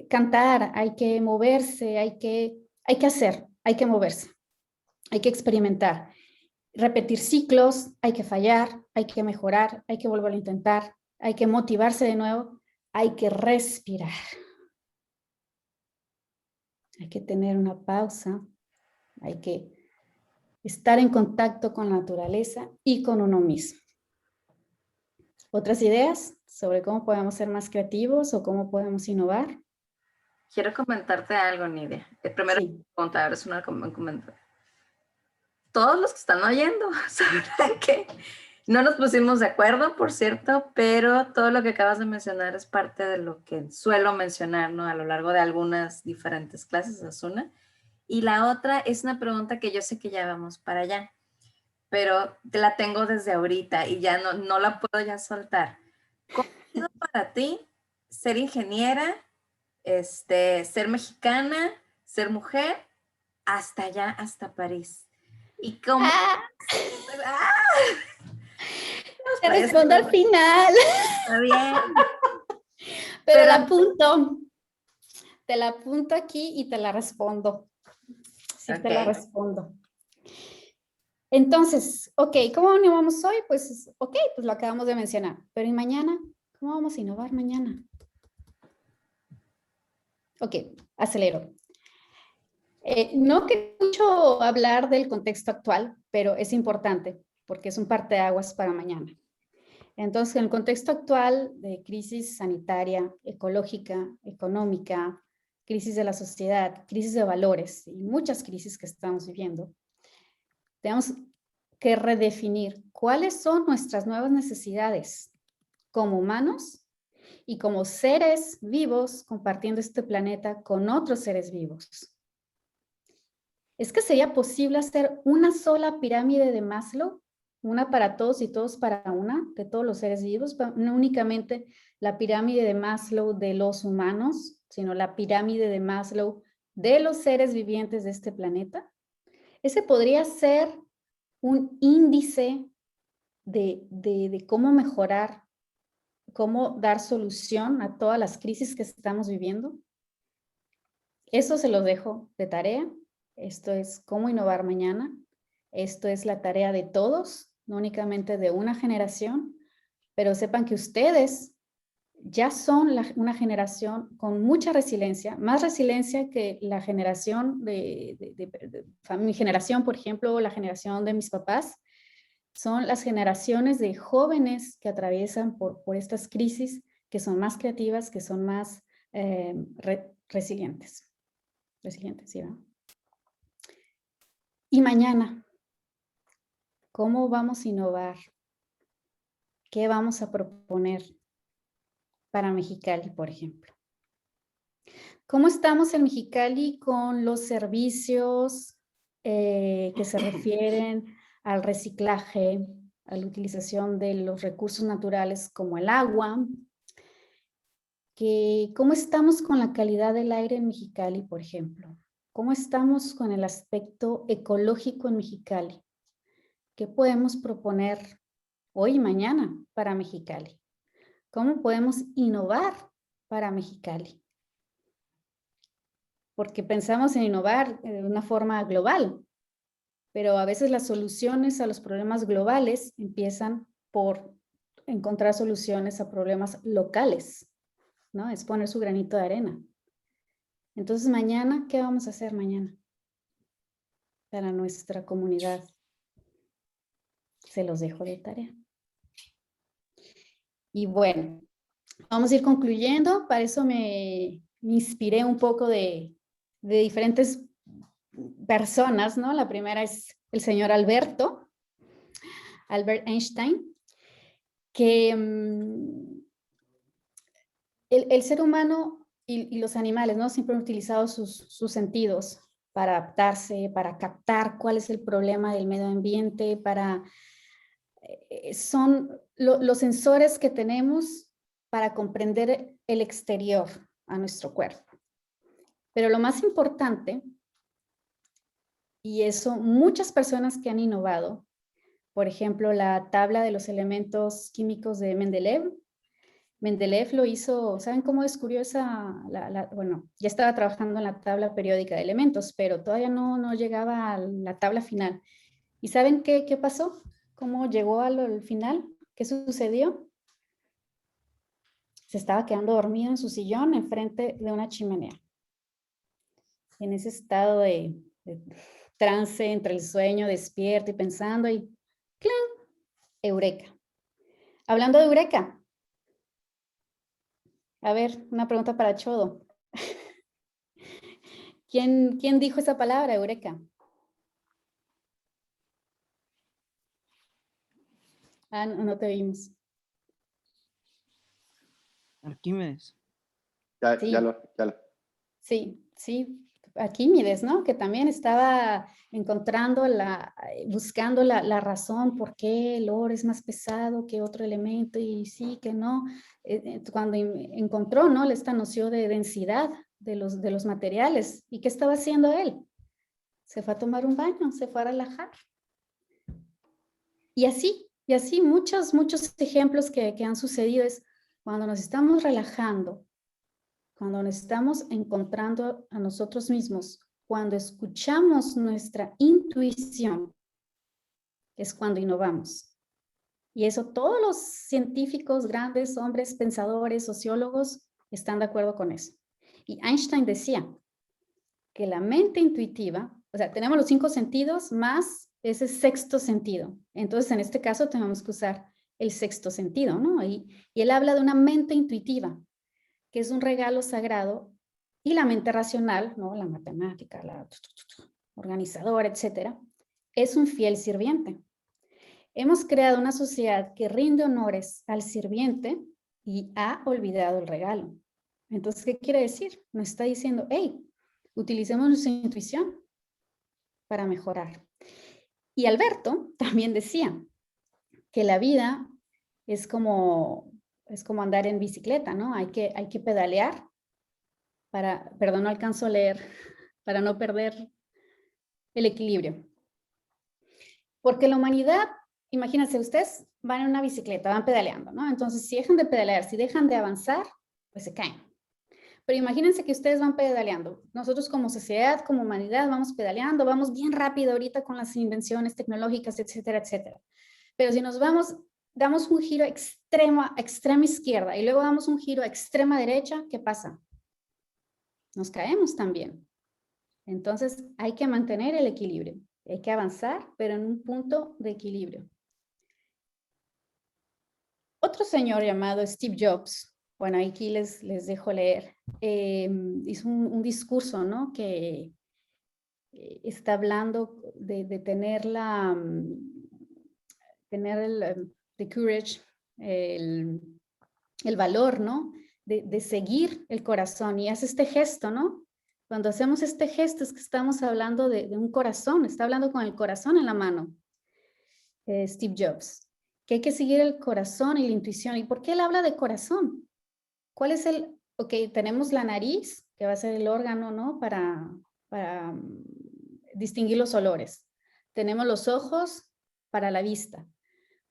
cantar, hay que moverse, hay que hacer, hay que moverse, hay que experimentar, repetir ciclos, hay que fallar, hay que mejorar, hay que volver a intentar, hay que motivarse de nuevo, hay que respirar. Hay que tener una pausa, hay que estar en contacto con la naturaleza y con uno mismo. ¿Otras ideas sobre cómo podemos ser más creativos o cómo podemos innovar? Quiero comentarte algo, Nidia. Primero, Sí. contar es una comentario. Todos los que están oyendo sabrán que no nos pusimos de acuerdo, por cierto, pero todo lo que acabas de mencionar es parte de lo que suelo mencionar, ¿no? A lo largo de algunas diferentes clases, es una. Y la otra es una pregunta que yo sé que ya vamos para allá, pero te la tengo desde ahorita y ya no la puedo ya soltar. ¿Cómo ha sido para ti ser ingeniera, ser mexicana, ser mujer, hasta allá, hasta París? ¿Y cómo? Te respondo al final. Está bien. Pero la apunto. Te la apunto aquí y te la respondo. Sí, okay. Te la respondo. Entonces, ok, ¿cómo innovamos hoy? Pues, ok, pues lo acabamos de mencionar. Pero ¿y mañana? ¿Cómo vamos a innovar mañana? Ok, acelero. No quiero mucho hablar del contexto actual, pero es importante porque es un parteaguas para mañana. Entonces, en el contexto actual de crisis sanitaria, ecológica, económica, crisis de la sociedad, crisis de valores y muchas crisis que estamos viviendo, tenemos que redefinir cuáles son nuestras nuevas necesidades como humanos y como seres vivos compartiendo este planeta con otros seres vivos. ¿Es que sería posible hacer una sola pirámide de Maslow una para todos y todos para una, de todos los seres vivos, no únicamente la pirámide de Maslow de los humanos, sino la pirámide de Maslow de los seres vivientes de este planeta. Ese podría ser un índice de cómo mejorar, cómo dar solución a todas las crisis que estamos viviendo. Eso se los dejo de tarea. Esto es cómo innovar mañana. Esto es la tarea de todos, no únicamente de una generación, pero sepan que ustedes ya son una generación con mucha resiliencia, más resiliencia que la generación de mi generación, por ejemplo, o la generación de mis papás. Son las generaciones de jóvenes que atraviesan por estas crisis, que son más creativas, que son más resilientes. Resilientes, ¿sí, no? Y mañana, ¿cómo vamos a innovar? ¿Qué vamos a proponer para Mexicali, por ejemplo? ¿Cómo estamos en Mexicali con los servicios que se refieren al reciclaje, a la utilización de los recursos naturales como el agua? ¿Cómo estamos con la calidad del aire en Mexicali, por ejemplo? ¿Cómo estamos con el aspecto ecológico en Mexicali? ¿Qué podemos proponer hoy y mañana para Mexicali? ¿Cómo podemos innovar para Mexicali? Porque pensamos en innovar de una forma global, pero a veces las soluciones a los problemas globales empiezan por encontrar soluciones a problemas locales, ¿no? Es poner su granito de arena. Entonces mañana, ¿qué vamos a hacer mañana para nuestra comunidad? Se los dejo de tarea. Y bueno, vamos a ir concluyendo. Para eso me inspiré un poco de diferentes personas, ¿no? La primera es el señor Albert Einstein, que el ser humano y los animales, ¿no? Siempre han utilizado sus sentidos para adaptarse, para captar cuál es el problema del medio ambiente, son los sensores que tenemos para comprender el exterior a nuestro cuerpo. Pero lo más importante, y eso muchas personas que han innovado, por ejemplo, la tabla de los elementos químicos de Mendeleev. Mendeleev lo hizo, ¿saben cómo descubrió bueno, ya estaba trabajando en la tabla periódica de elementos, pero todavía no llegaba a la tabla final. ¿Y saben qué pasó? ¿Cómo llegó al final? ¿Qué sucedió? Se estaba quedando dormido en su sillón enfrente de una chimenea. En ese estado de trance entre el sueño, despierto y pensando, y ¡clan! Eureka. Hablando de Eureka, a ver, una pregunta para Chodo. ¿Quién dijo esa palabra, Eureka? Ah, no te vimos. Arquímedes. Sí. Ya lo. Sí, Arquímedes, ¿no? Que también estaba encontrando, buscando la razón por qué el oro es más pesado que otro elemento y sí, que no. Cuando encontró, ¿no? Esta noción de densidad de los materiales. ¿Y qué estaba haciendo él? Se fue a tomar un baño, se fue a relajar. Y así muchos ejemplos que han sucedido es cuando nos estamos relajando, cuando nos estamos encontrando a nosotros mismos, cuando escuchamos nuestra intuición, es cuando innovamos. Y eso todos los científicos, grandes hombres, pensadores, sociólogos, están de acuerdo con eso. Y Einstein decía que la mente intuitiva, o sea, tenemos los 5 sentidos más ese sexto sentido. Entonces, en este caso, tenemos que usar el sexto sentido, ¿no? Y él habla de una mente intuitiva, que es un regalo sagrado, y la mente racional, ¿no? La matemática, la organizadora, etcétera, es un fiel sirviente. Hemos creado una sociedad que rinde honores al sirviente y ha olvidado el regalo. Entonces, ¿qué quiere decir? Nos está diciendo, hey, utilicemos nuestra intuición para mejorar. Y Alberto también decía que la vida es como andar en bicicleta, ¿no? Hay que pedalear perdón, no alcanzo a leer, para no perder el equilibrio. Porque la humanidad, imagínense, ustedes van en una bicicleta, van pedaleando, ¿no? Entonces, si dejan de pedalear, si dejan de avanzar, pues se caen. Pero imagínense que ustedes van pedaleando. Nosotros como sociedad, como humanidad, vamos pedaleando, vamos bien rápido ahorita con las invenciones tecnológicas, etcétera, etcétera. Pero si nos vamos, damos un giro extrema izquierda y luego damos un giro a extrema derecha, ¿qué pasa? Nos caemos también. Entonces hay que mantener el equilibrio. Hay que avanzar, pero en un punto de equilibrio. Otro señor llamado Steve Jobs, bueno, aquí les dejo leer, hizo un discurso, ¿no? Que está hablando de tener the courage, el valor, ¿no? De seguir el corazón, y hace este gesto, ¿no? Cuando hacemos este gesto es que estamos hablando de un corazón, está hablando con el corazón en la mano, Steve Jobs, que hay que seguir el corazón y la intuición. ¿Y por qué él habla de corazón? ¿Cuál es ok, tenemos la nariz, que va a ser el órgano, ¿no? Para distinguir los olores. Tenemos los ojos para la vista.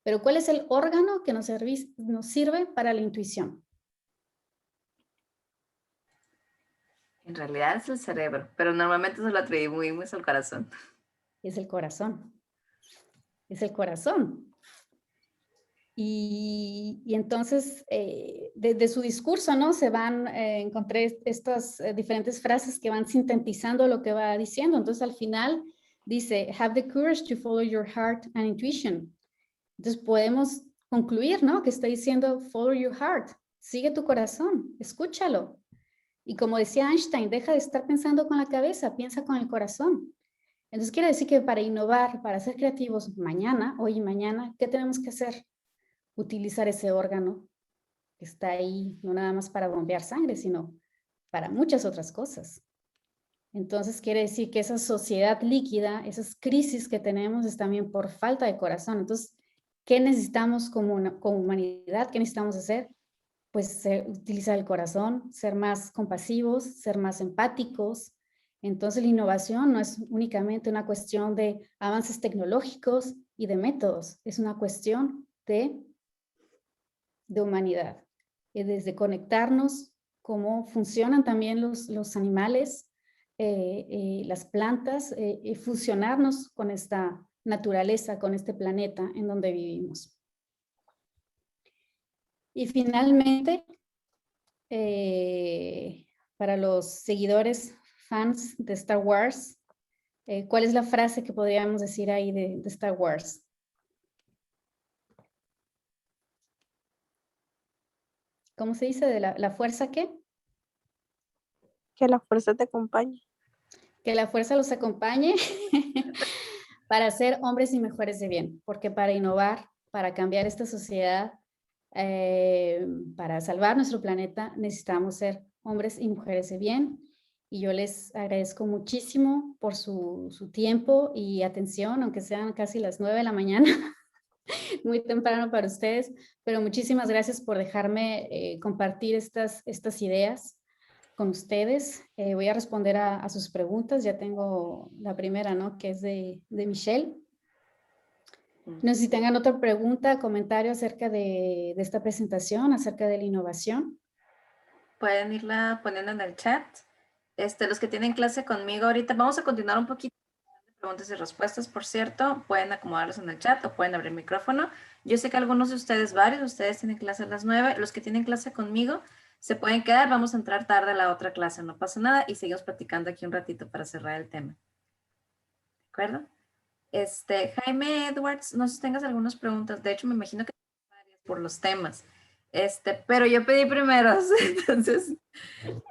Pero ¿cuál es el órgano que nos sirve para la intuición? En realidad es el cerebro, pero normalmente se lo atribuimos al corazón. Es el corazón. Es el corazón. Y entonces, de su discurso, ¿no? Encontré estas diferentes frases que van sintetizando lo que va diciendo. Entonces, al final dice, have the courage to follow your heart and intuition. Entonces, podemos concluir, ¿no? Que está diciendo, follow your heart. Sigue tu corazón, escúchalo. Y como decía Einstein, deja de estar pensando con la cabeza, piensa con el corazón. Entonces, quiere decir que para innovar, para ser creativos mañana, hoy y mañana, ¿qué tenemos que hacer? Utilizar ese órgano que está ahí, no nada más para bombear sangre, sino para muchas otras cosas. Entonces, quiere decir que esa sociedad líquida, esas crisis que tenemos es también por falta de corazón. Entonces, ¿qué necesitamos como humanidad? ¿Qué necesitamos hacer? Pues utilizar el corazón, ser más compasivos, ser más empáticos. Entonces la innovación no es únicamente una cuestión de avances tecnológicos y de métodos, es una cuestión de humanidad. Desde conectarnos, cómo funcionan también los animales, las plantas, fusionarnos con esta naturaleza, con este planeta en donde vivimos. Y finalmente, para los seguidores, fans de Star Wars, ¿cuál es la frase que podríamos decir ahí de Star Wars? ¿Cómo se dice? ¿De la fuerza qué? Que la fuerza te acompañe. Que la fuerza los acompañe para ser hombres y mujeres de bien, porque para innovar, para cambiar esta sociedad, para salvar nuestro planeta, necesitamos ser hombres y mujeres de bien. Y yo les agradezco muchísimo por su tiempo y atención, aunque sean casi las 9 de la mañana, muy temprano para ustedes, pero muchísimas gracias por dejarme compartir estas ideas con ustedes. Voy a responder a sus preguntas. Ya tengo la primera, ¿no? Que es de Michelle. No sé si tengan otra pregunta, comentario acerca de esta presentación, acerca de la innovación. Pueden irla poniendo en el chat. Los que tienen clase conmigo ahorita, vamos a continuar un poquito de preguntas y respuestas, por cierto. Pueden acomodarlos en el chat o pueden abrir el micrófono. Yo sé que algunos de ustedes, varios de ustedes tienen clase a las 9. Los que tienen clase conmigo se pueden quedar. Vamos a entrar tarde a la otra clase, no pasa nada. Y seguimos platicando aquí un ratito para cerrar el tema. ¿De acuerdo? Jaime Edwards, no sé si tengas algunas preguntas. De hecho, me imagino que varias por los temas. Pero yo pedí primeros. Entonces,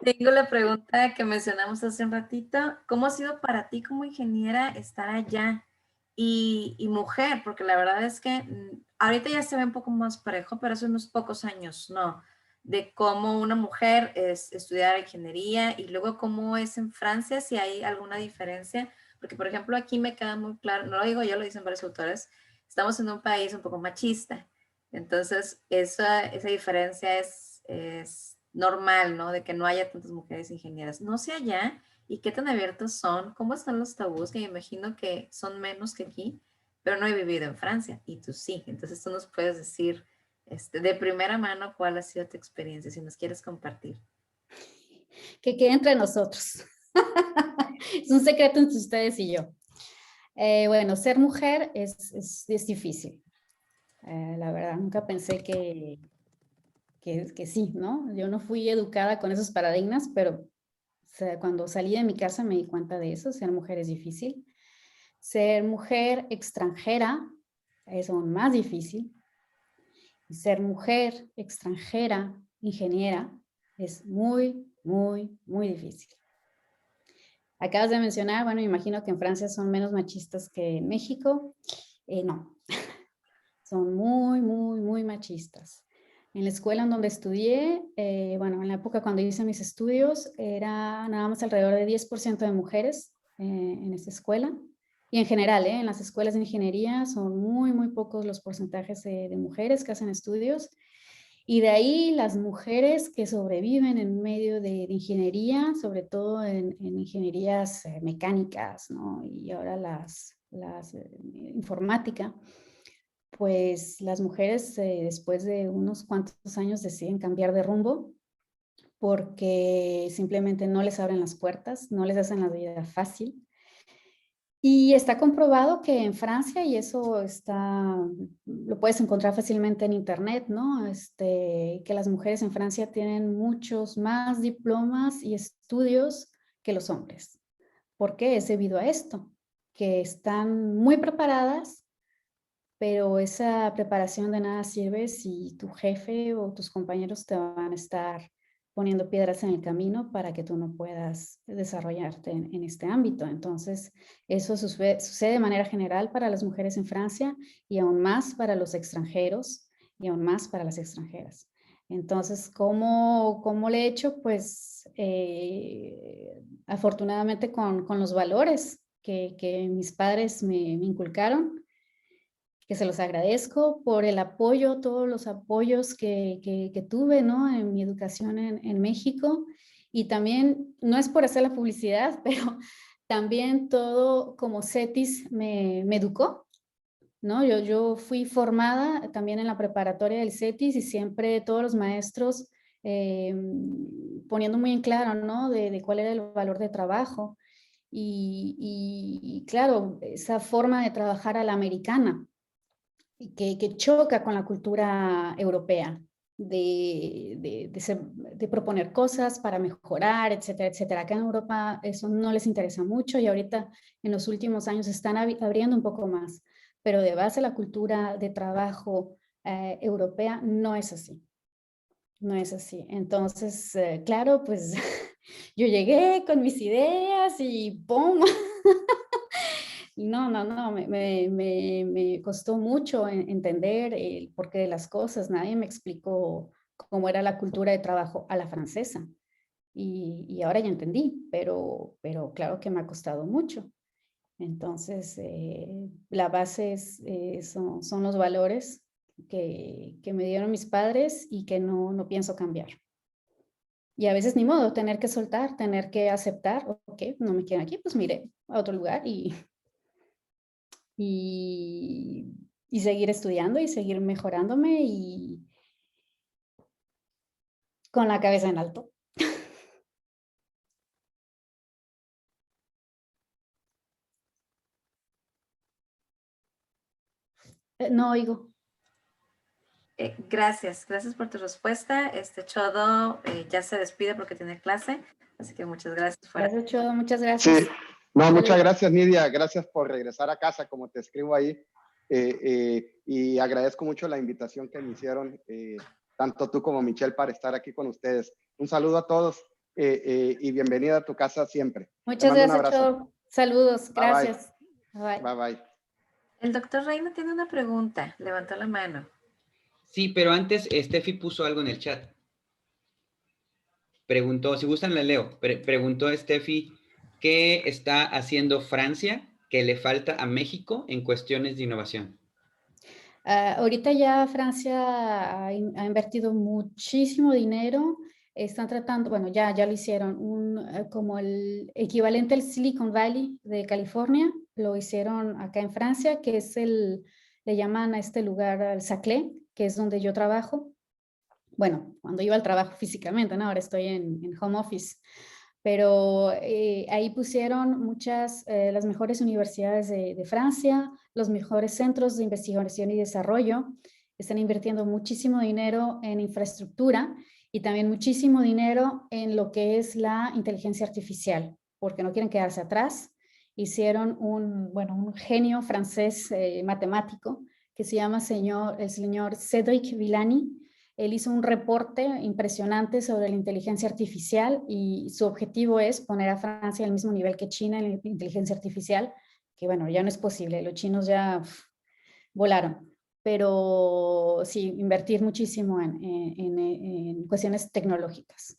tengo la pregunta que mencionamos hace un ratito. ¿Cómo ha sido para ti como ingeniera estar allá y mujer? Porque la verdad es que ahorita ya se ve un poco más parejo, pero hace unos pocos años, ¿no? De cómo una mujer es estudiar ingeniería y luego cómo es en Francia, si hay alguna diferencia. Porque, por ejemplo, aquí me queda muy claro, no lo digo yo, lo dicen varios autores, estamos en un país un poco machista. Entonces, esa diferencia es normal, ¿no? De que no haya tantas mujeres ingenieras. No sé allá, ¿y qué tan abiertos son? ¿Cómo están los tabús? Que me imagino que son menos que aquí, pero no he vivido en Francia y tú sí. Entonces, tú nos puedes decir de primera mano cuál ha sido tu experiencia, si nos quieres compartir. Que quede entre nosotros. Es un secreto entre ustedes y yo. Bueno, ser mujer es difícil. La verdad, nunca pensé que sí, ¿no? Yo no fui educada con esos paradigmas, pero o sea, cuando salí de mi casa me di cuenta de eso. Ser mujer es difícil. Ser mujer extranjera es aún más difícil. Y ser mujer extranjera, ingeniera, es muy, muy, muy difícil. Acabas de mencionar, bueno, me imagino que en Francia son menos machistas que en México. No, son muy, muy, muy machistas. En la escuela en donde estudié, bueno, en la época cuando hice mis estudios, era nada más alrededor de 10% de mujeres en esa escuela. Y en general, en las escuelas de ingeniería son muy, muy pocos los porcentajes de mujeres que hacen estudios. Y de ahí las mujeres que sobreviven en medio de ingeniería, sobre todo en ingenierías mecánicas, ¿no? Y ahora las informática, pues las mujeres después de unos cuantos años deciden cambiar de rumbo porque simplemente no les abren las puertas, no les hacen la vida fácil. Y está comprobado que en Francia, y eso lo puedes encontrar fácilmente en internet, ¿no? Que las mujeres en Francia tienen muchos más diplomas y estudios que los hombres. ¿Por qué? Es debido a esto, que están muy preparadas, pero esa preparación de nada sirve si tu jefe o tus compañeros te van a estar poniendo piedras en el camino para que tú no puedas desarrollarte en este ámbito. Entonces, eso sucede de manera general para las mujeres en Francia y aún más para los extranjeros y aún más para las extranjeras. Entonces, ¿cómo le he hecho? Pues, afortunadamente con los valores que mis padres me inculcaron, que se los agradezco por el apoyo, todos los apoyos que tuve, ¿no? En mi educación en México. Y también, no es por hacer la publicidad, pero también todo como CETIS me educó, ¿no? Yo fui formada también en la preparatoria del CETIS y siempre todos los maestros poniendo muy en claro, ¿no? De cuál era el valor de trabajo. Y claro, esa forma de trabajar a la americana, que choca con la cultura europea, de proponer cosas para mejorar, etcétera, etcétera. Acá en Europa eso no les interesa mucho y ahorita en los últimos años están abriendo un poco más, pero de base la cultura de trabajo europea no es así. No es así. Entonces, claro, pues yo llegué con mis ideas y ¡pum! No, me costó mucho entender el porqué de las cosas. Nadie me explicó cómo era la cultura de trabajo a la francesa. Y ahora ya entendí, pero claro que me ha costado mucho. Entonces, la base son los valores que me dieron mis padres y que no pienso cambiar. Y a veces ni modo, tener que soltar, tener que aceptar, ok, no me quieren aquí, pues mire a otro lugar y seguir estudiando y seguir mejorándome y con la cabeza en alto. No oigo. Gracias por tu respuesta. Chodo ya se despide porque tiene clase, así que muchas gracias. Gracias, Chodo, muchas gracias. Sí, no, muchas gracias, Nidia. Gracias por regresar a casa, como te escribo ahí. Y agradezco mucho la invitación que me hicieron, tanto tú como Michelle, para estar aquí con ustedes. Un saludo a todos y bienvenida a tu casa siempre. Muchas gracias, Chodo. Saludos, gracias. Bye, bye. Bye. El doctor Reina tiene una pregunta, levantó la mano. Sí, pero antes Steffi puso algo en el chat. Preguntó, si gustan la leo, preguntó Steffi, ¿qué está haciendo Francia que le falta a México en cuestiones de innovación? Ahorita ya Francia ha invertido muchísimo dinero. Están tratando, bueno, ya lo hicieron, como el equivalente al Silicon Valley de California, lo hicieron acá en Francia, que es le llaman a este lugar el Saclay, que es donde yo trabajo. Bueno, cuando iba al trabajo físicamente, ¿no? Ahora estoy en home office. Pero ahí pusieron las mejores universidades de Francia, los mejores centros de investigación y desarrollo. Están invirtiendo muchísimo dinero en infraestructura y también muchísimo dinero en lo que es la inteligencia artificial, porque no quieren quedarse atrás. Hicieron un genio francés matemático que se llama el señor Cédric Villani. Él hizo un reporte impresionante sobre la inteligencia artificial y su objetivo es poner a Francia al mismo nivel que China en la inteligencia artificial, que bueno, ya no es posible, los chinos ya volaron, pero sí, invertir muchísimo en cuestiones tecnológicas.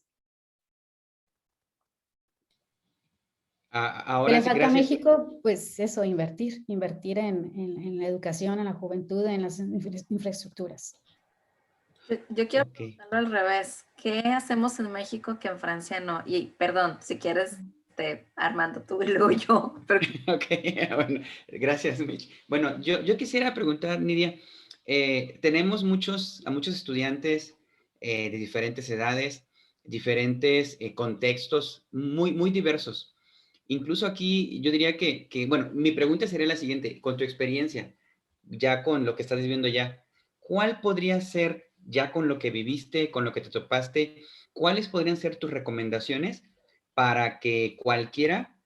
¿Qué Ahora le sí, falta a gracias. México? Pues eso, invertir en la educación, en la juventud, en las infraestructuras. Yo quiero Ok, preguntarlo al revés. ¿Qué hacemos en México que en Francia no? Y perdón, si quieres, Armando, tú y luego yo. Pero ok, bueno, gracias, Mitch. Bueno, yo quisiera preguntar, Nidia, tenemos a muchos estudiantes de diferentes edades, diferentes contextos, muy diversos. Incluso aquí yo diría bueno, mi pregunta sería la siguiente, con tu experiencia, ya con lo que estás viviendo ya, ¿cuál podría ser, ya con lo que viviste, con lo que te topaste, cuáles podrían ser tus recomendaciones para que cualquiera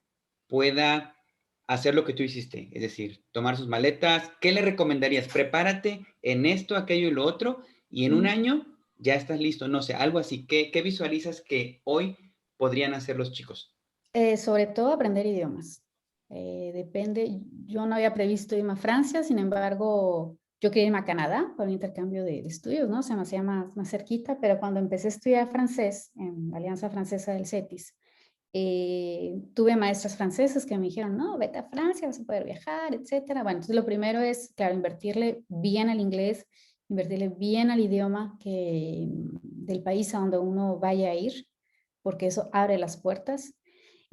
pueda hacer lo que tú hiciste? Es decir, tomar sus maletas. ¿Qué le recomendarías? Prepárate en esto, aquello y lo otro, y en un año ya estás listo. No sé, algo así. ¿Qué visualizas que hoy podrían hacer los chicos? Sobre todo aprender idiomas. Depende, yo no había previsto irme a Francia, sin embargo, yo quería irme a Canadá para un intercambio de estudios, ¿no? Se me hacía más cerquita, pero cuando empecé a estudiar francés en la Alianza Francesa del CETIS, tuve maestras francesas que me dijeron, no, vete a Francia, vas a poder viajar, etcétera. Bueno, entonces lo primero es, claro, invertirle bien al inglés, invertirle bien al idioma del país a donde uno vaya a ir, porque eso abre las puertas.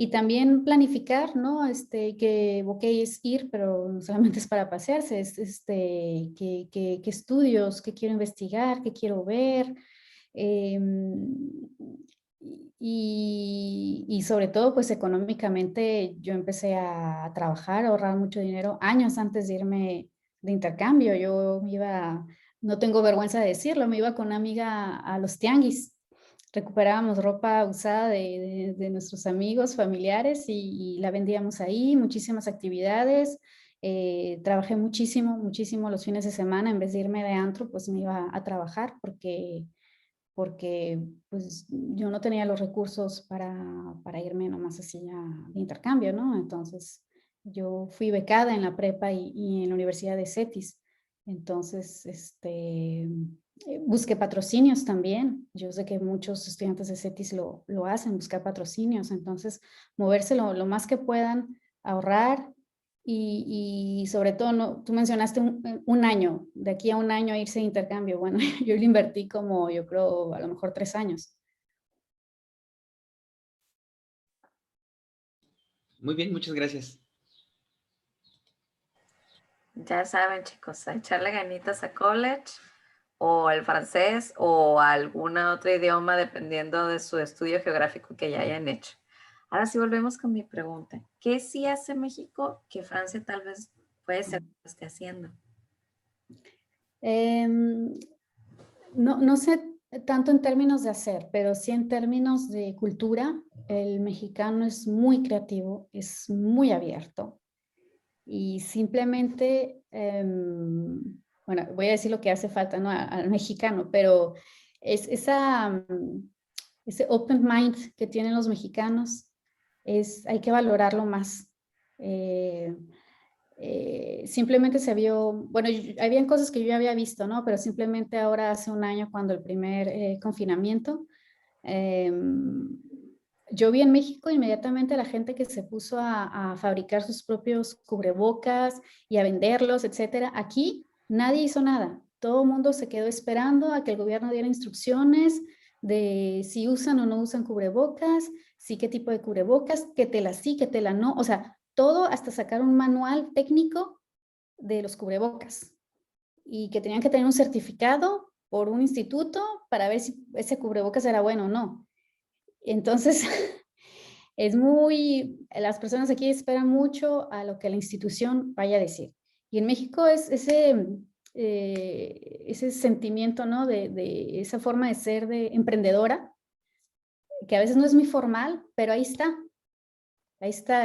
Y también planificar, ¿no? Que, ok, es ir, pero no solamente es para pasearse, es qué estudios, qué quiero investigar, qué quiero ver. Y sobre todo, pues económicamente yo empecé a trabajar, a ahorrar mucho dinero años antes de irme de intercambio. Yo me iba, no tengo vergüenza de decirlo, me iba con una amiga a los tianguis. Recuperábamos ropa usada de nuestros amigos, familiares y la vendíamos ahí, muchísimas actividades. Trabajé muchísimo los fines de semana. En vez de irme de antro, pues me iba a trabajar porque pues yo no tenía los recursos para irme nomás así de intercambio, ¿no? Entonces yo fui becada en la prepa y en la Universidad de CETIS. Entonces, busqué patrocinios también. Yo sé que muchos estudiantes de CETIS lo hacen, buscar patrocinios. Entonces, moverse lo más que puedan, ahorrar y sobre todo, no, tú mencionaste un año, de aquí a un año irse de intercambio. Bueno, yo lo invertí como, yo creo, a lo mejor 3 años. Muy bien, muchas gracias. ya saben, chicos, a echarle ganitas a college o al francés o a algún otro idioma dependiendo de su estudio geográfico que ya hayan hecho. Ahora sí volvemos con mi pregunta. ¿Qué sí hace México que Francia tal vez puede ser que lo esté haciendo? No sé tanto en términos de hacer, pero sí en términos de cultura. El mexicano es muy creativo, es muy abierto y simplemente, bueno, voy a decir lo que hace falta, ¿no? Al mexicano, pero es ese open mind que tienen los mexicanos, hay que valorarlo más. Simplemente se vio, bueno, habían cosas que yo ya había visto, ¿no? Pero simplemente ahora hace un año, cuando el primer confinamiento, yo vi en México inmediatamente a la gente que se puso a fabricar sus propios cubrebocas y a venderlos, etcétera. Aquí Nadie hizo nada. Todo el mundo se quedó esperando a que el gobierno diera instrucciones de si usan o no usan cubrebocas, sí qué tipo de cubrebocas, qué tela sí, qué tela no. O sea, todo hasta sacar un manual técnico de los cubrebocas y que tenían que tener un certificado por un instituto para ver si ese cubrebocas era bueno o no. Entonces, las personas aquí esperan mucho a lo que la institución vaya a decir. Y en México es ese sentimiento, ¿no? De esa forma de ser de emprendedora, que a veces no es muy formal, pero ahí está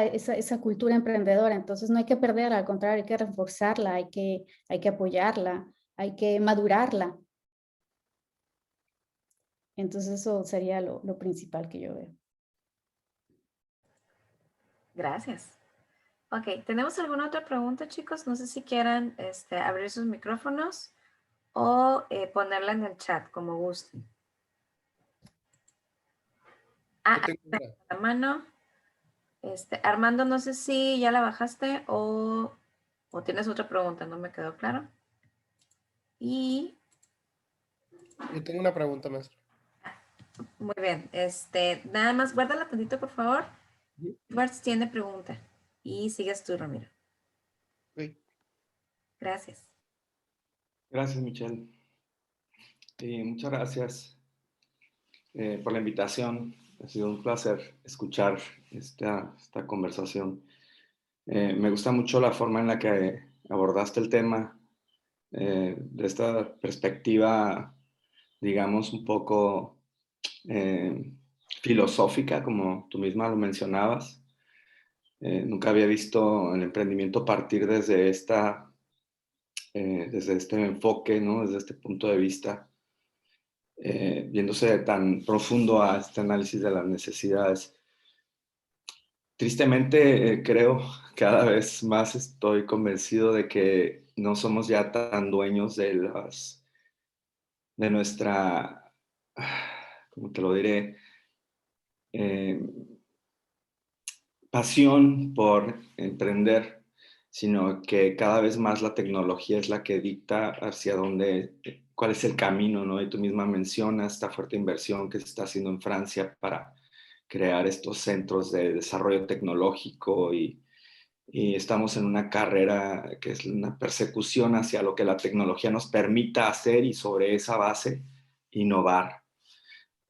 esa cultura emprendedora. Entonces no hay que perderla, al contrario, hay que reforzarla, hay que apoyarla, hay que madurarla. Entonces eso sería lo principal que yo veo. Gracias. Ok, ¿tenemos alguna otra pregunta, chicos? No sé si quieran abrir sus micrófonos o ponerla en el chat, como gusten. Yo tengo una. La mano. Armando, no sé si ya la bajaste o tienes otra pregunta, no me quedó claro. Y Yo tengo una pregunta, maestro. muy bien, nada más guárdala tantito, por favor. Ujú. Edwards tiene pregunta. Y sigues tú, Ramiro. Ok. Gracias. Gracias, Michelle. Muchas gracias por la invitación. Ha sido un placer escuchar esta conversación. Me gusta mucho la forma en la que abordaste el tema de esta perspectiva, digamos, un poco filosófica, como tú misma lo mencionabas. Nunca había visto el emprendimiento partir desde este enfoque, ¿no? Desde este punto de vista. Viéndose tan profundo a este análisis de las necesidades. Tristemente, creo, cada vez más estoy convencido de que no somos ya tan dueños de nuestra, ¿cómo te lo diré? Pasión por emprender, sino que cada vez más la tecnología es la que dicta hacia dónde, cuál es el camino, ¿no? Y tú misma mencionas esta fuerte inversión que se está haciendo en Francia para crear estos centros de desarrollo tecnológico y estamos en una carrera que es una persecución hacia lo que la tecnología nos permita hacer y sobre esa base innovar.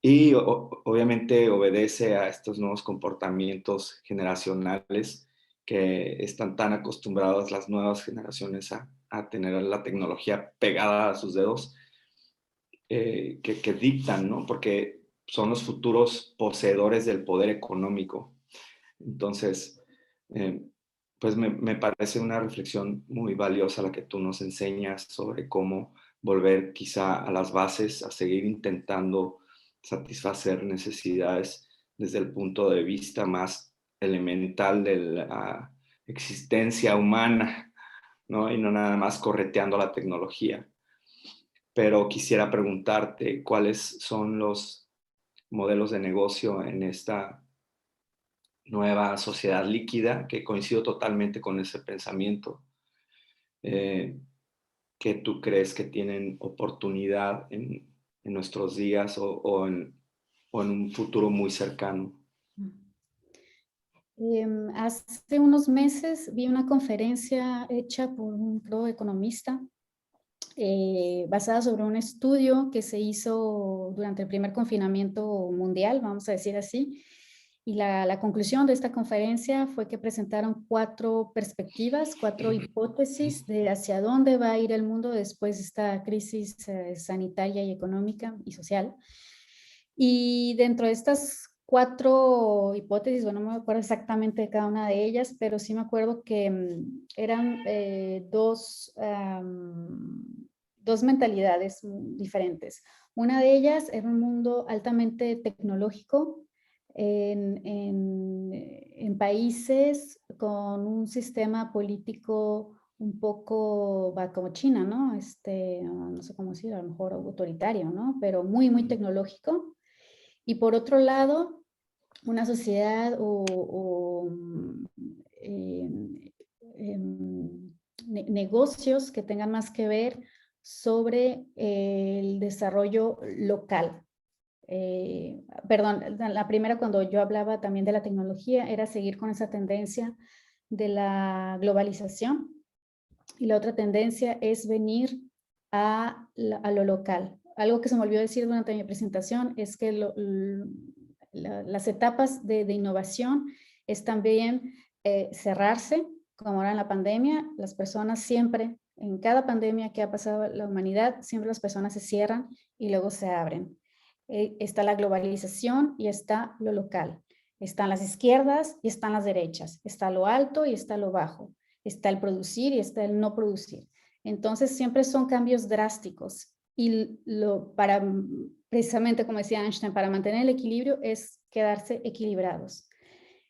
Y obviamente obedece a estos nuevos comportamientos generacionales que están tan acostumbradas las nuevas generaciones a tener la tecnología pegada a sus dedos, que dictan, ¿no? Porque son los futuros poseedores del poder económico. Entonces, eh, pues me parece una reflexión muy valiosa la que tú nos enseñas sobre cómo volver quizá a las bases, a seguir intentando satisfacer necesidades desde el punto de vista más elemental de la existencia humana, ¿no? Y no nada más correteando la tecnología. Pero quisiera preguntarte cuáles son los modelos de negocio en esta nueva sociedad líquida, que coincido totalmente con ese pensamiento, que tú crees que tienen oportunidad en nuestros días o en un futuro muy cercano. Hace unos meses vi una conferencia hecha por un creo, economista basada sobre un estudio que se hizo durante el primer confinamiento mundial, vamos a decir así. Y la conclusión de esta conferencia fue que presentaron 4 perspectivas, 4 hipótesis de hacia dónde va a ir el mundo después de esta crisis sanitaria y económica y social. Y dentro de estas 4 hipótesis, bueno, no me acuerdo exactamente de cada una de ellas, pero sí me acuerdo que eran dos mentalidades diferentes. Una de ellas era un mundo altamente tecnológico en países con un sistema político un poco va como China, ¿no? No sé cómo decir, a lo mejor autoritario, ¿no? Pero muy, muy tecnológico. Y por otro lado, una sociedad negocios que tengan más que ver sobre el desarrollo local. Perdón, la primera, cuando yo hablaba también de la tecnología, era seguir con esa tendencia de la globalización, y la otra tendencia es venir a lo local. Algo que se me olvidó decir durante mi presentación es que las etapas de innovación es también cerrarse, como ahora en la pandemia. Las personas siempre, en cada pandemia que ha pasado la humanidad, siempre las personas se cierran y luego se abren. Está la globalización y está lo local. Están las izquierdas y están las derechas. Está lo alto y está lo bajo. Está el producir y está el no producir. Entonces siempre son cambios drásticos. Y precisamente como decía Einstein, para mantener el equilibrio es quedarse equilibrados.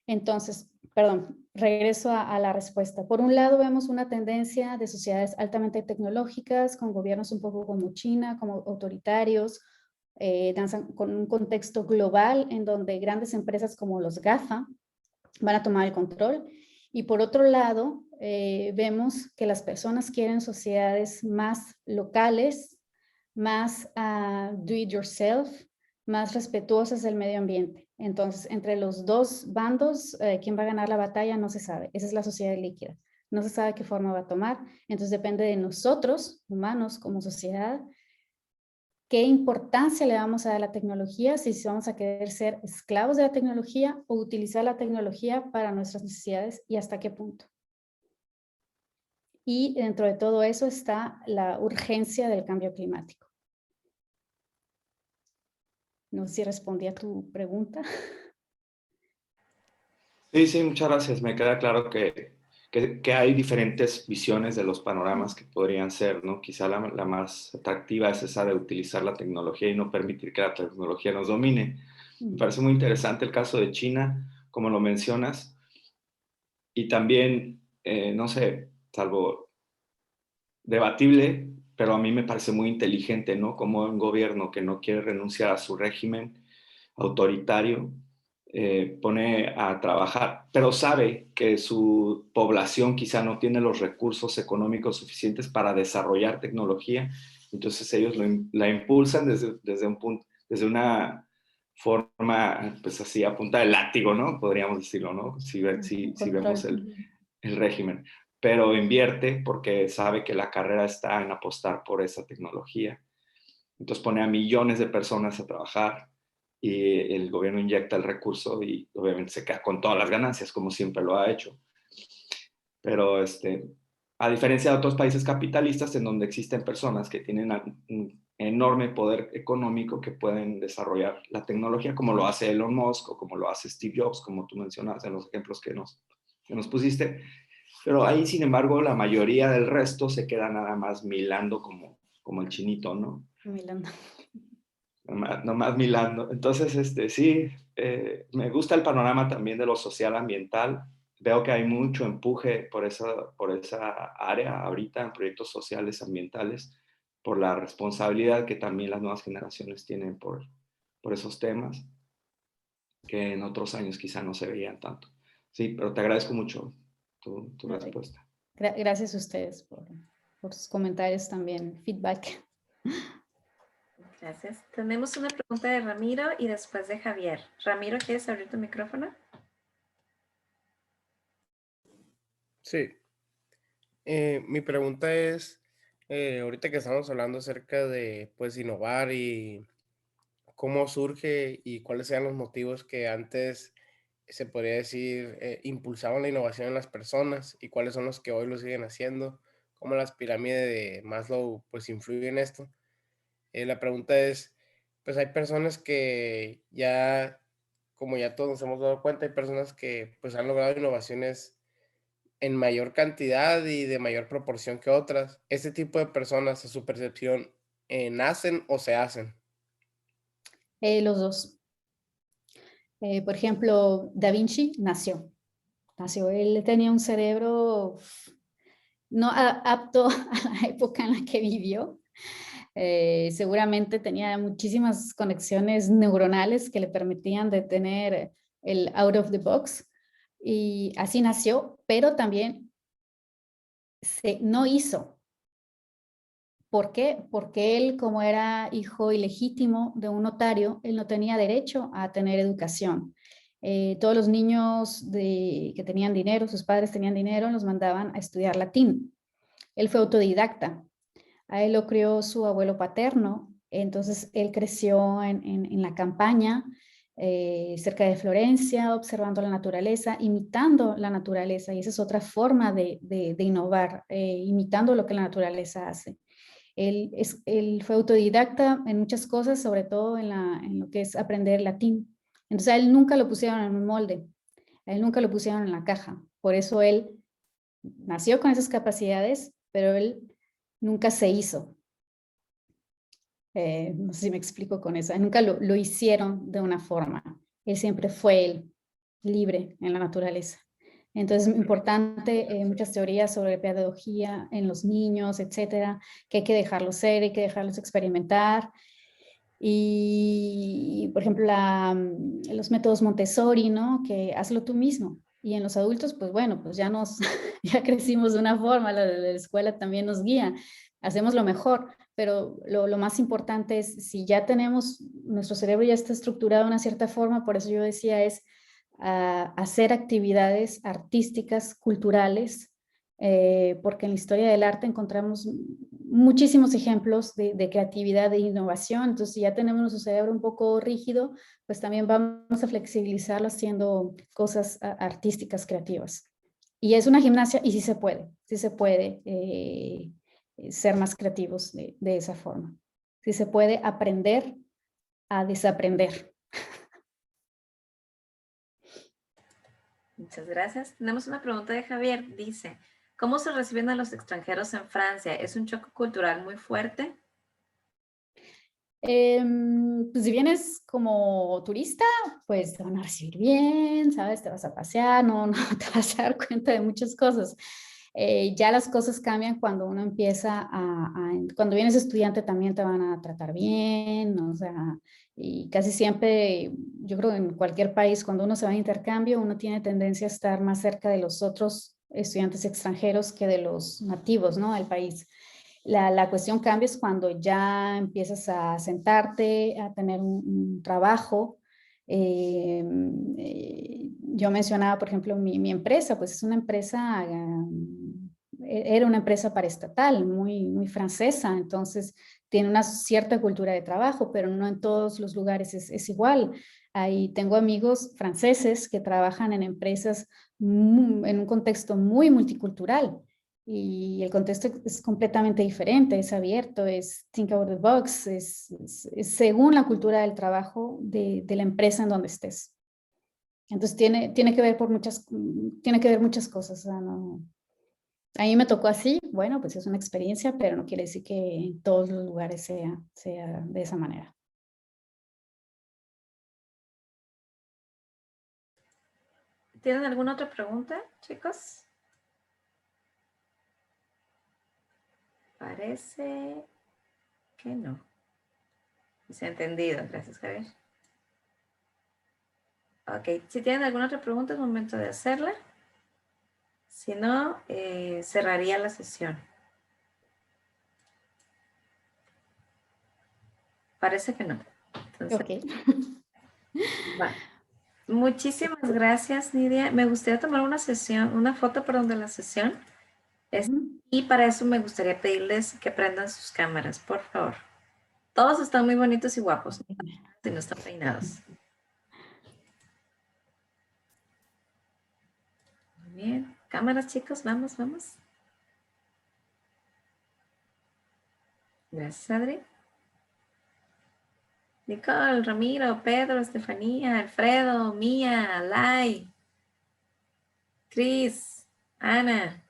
Entonces, perdón, regreso a la respuesta. Por un lado vemos una tendencia de sociedades altamente tecnológicas, con gobiernos un poco como China, como autoritarios, danzan con un contexto global en donde grandes empresas como los GAFA van a tomar el control. Y por otro lado, vemos que las personas quieren sociedades más locales, más do it yourself, más respetuosas del medio ambiente. Entonces, entre los dos bandos, quién va a ganar la batalla no se sabe. Esa es la sociedad líquida. No se sabe qué forma va a tomar. Entonces, depende de nosotros, humanos, como sociedad, qué importancia le vamos a dar a la tecnología, si vamos a querer ser esclavos de la tecnología o utilizar la tecnología para nuestras necesidades y hasta qué punto. Y dentro de todo eso está la urgencia del cambio climático. No sé si respondí a tu pregunta. Sí, muchas gracias. Me queda claro que hay diferentes visiones de los panoramas que podrían ser, ¿no? Quizá la más atractiva es esa de utilizar la tecnología y no permitir que la tecnología nos domine. Me parece muy interesante el caso de China, como lo mencionas, y también, no sé, salvo debatible, pero a mí me parece muy inteligente, ¿no? Como un gobierno que no quiere renunciar a su régimen autoritario, pone a trabajar, pero sabe que su población quizá no tiene los recursos económicos suficientes para desarrollar tecnología, entonces ellos la impulsan desde un punto, desde una forma, pues así, a punta de látigo, ¿no? Podríamos decirlo, ¿no? Si vemos el régimen, pero invierte porque sabe que la carrera está en apostar por esa tecnología. Entonces pone a millones de personas a trabajar y el gobierno inyecta el recurso y obviamente se queda con todas las ganancias, como siempre lo ha hecho. Pero a diferencia de otros países capitalistas en donde existen personas que tienen un enorme poder económico que pueden desarrollar la tecnología, como lo hace Elon Musk o como lo hace Steve Jobs, como tú mencionas en los ejemplos que nos pusiste. Pero ahí, sin embargo, la mayoría del resto se queda nada más milando como el chinito, ¿no? Milando. Nomás milando. Entonces, sí, me gusta el panorama también de lo social ambiental. Veo que hay mucho empuje por esa área ahorita en proyectos sociales ambientales, por la responsabilidad que también las nuevas generaciones tienen por esos temas, que en otros años quizá no se veían tanto. Sí, pero te agradezco mucho tu respuesta. Gracias a ustedes por sus comentarios también, feedback. Gracias. Tenemos una pregunta de Ramiro y después de Javier. Ramiro, ¿quieres abrir tu micrófono? Sí. Mi pregunta es, ahorita que estamos hablando acerca de, pues, innovar y cómo surge y cuáles sean los motivos que antes, se podría decir, impulsaban la innovación en las personas y cuáles son los que hoy lo siguen haciendo, cómo las pirámides de Maslow, pues, influyen en esto. La pregunta es, pues, hay personas que ya, como ya todos nos hemos dado cuenta, hay personas que, pues, han logrado innovaciones en mayor cantidad y de mayor proporción que otras. ¿Este tipo de personas, a su percepción, nacen o se hacen? Los dos. Por ejemplo, Da Vinci nació. Él tenía un cerebro no apto a la época en la que vivió. Seguramente tenía muchísimas conexiones neuronales que le permitían de tener el out of the box. Y así nació, pero también no hizo. ¿Por qué? Porque él, como era hijo ilegítimo de un notario, él no tenía derecho a tener educación. Todos los niños que tenían dinero, sus padres tenían dinero, los mandaban a estudiar latín. Él fue autodidacta. A él lo crió su abuelo paterno, entonces él creció en la campaña, cerca de Florencia, observando la naturaleza, imitando la naturaleza, y esa es otra forma de innovar, imitando lo que la naturaleza hace. Él fue autodidacta en muchas cosas, sobre todo en lo que es aprender latín. Entonces a él nunca lo pusieron en un molde, a él nunca lo pusieron en la caja. Por eso él nació con esas capacidades, pero él nunca se hizo. No sé si me explico con eso. Nunca lo hicieron de una forma. Él siempre fue él, libre en la naturaleza. Entonces es importante muchas teorías sobre pedagogía en los niños, etcétera, que hay que dejarlos ser, hay que dejarlos experimentar. Y, por ejemplo, los métodos Montessori, ¿no? Que hazlo tú mismo. Y en los adultos, pues bueno, pues ya ya crecimos de una forma, la escuela también nos guía, hacemos lo mejor, pero lo más importante es, si ya tenemos, nuestro cerebro ya está estructurado de una cierta forma, por eso yo decía, es hacer actividades artísticas, culturales, porque en la historia del arte encontramos muchísimos ejemplos de creatividad, de innovación. Entonces, si ya tenemos nuestro cerebro un poco rígido, pues también vamos a flexibilizarlo haciendo cosas artísticas, creativas. Y es una gimnasia y sí se puede ser más creativos de esa forma. Sí se puede aprender a desaprender. Muchas gracias. Tenemos una pregunta de Javier. Dice, ¿cómo se reciben a los extranjeros en Francia? ¿Es un choque cultural muy fuerte? Pues si vienes como turista, pues te van a recibir bien, ¿sabes? Te vas a pasear, no te vas a dar cuenta de muchas cosas. Ya las cosas cambian cuando uno empieza cuando vienes estudiante también te van a tratar bien, o sea, y casi siempre, yo creo que en cualquier país, cuando uno se va a intercambio, uno tiene tendencia a estar más cerca de los otros estudiantes extranjeros que de los nativos, ¿no? Del país. La cuestión cambia es cuando ya empiezas a sentarte, a tener un trabajo. Yo mencionaba, por ejemplo, mi empresa, pues es una empresa, era una empresa paraestatal, muy francesa, entonces tiene una cierta cultura de trabajo, pero no en todos los lugares es igual. Ahí tengo amigos franceses que trabajan en empresas en un contexto muy multicultural. Y el contexto es completamente diferente, es abierto, es think out of the box, es según la cultura del trabajo de la empresa en donde estés. Entonces tiene que ver tiene que ver muchas cosas. O sea, no, a mí me tocó así, bueno, pues es una experiencia, pero no quiere decir que en todos los lugares sea de esa manera. ¿Tienen alguna otra pregunta, chicos? Parece que no. Se ha entendido. Gracias, Javier. Ok, si tienen alguna otra pregunta, es momento de hacerla. Si no, cerraría la sesión. Parece que no. Entonces, Ok. va. Muchísimas gracias, Nidia. Me gustaría tomar una foto, perdón, de la sesión. Y para eso me gustaría pedirles que prendan sus cámaras, por favor. Todos están muy bonitos y guapos, si no están peinados. Muy bien. Cámaras, chicos, vamos, vamos. Gracias, Adri. Nicole, Ramiro, Pedro, Estefanía, Alfredo, Mía, Lai, Cris, Ana.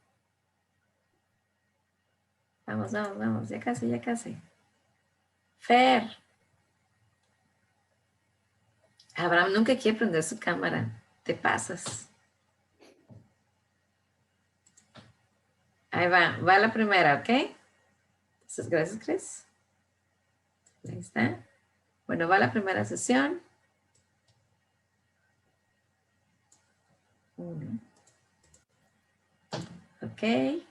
Vamos, vamos, vamos. Ya casi, ya casi. Fer. Abraham nunca quiere prender su cámara. Te pasas. Ahí va la primera, ¿ok? Entonces, gracias, Cris. Ahí está. Bueno, va la primera sesión. 1. Ok.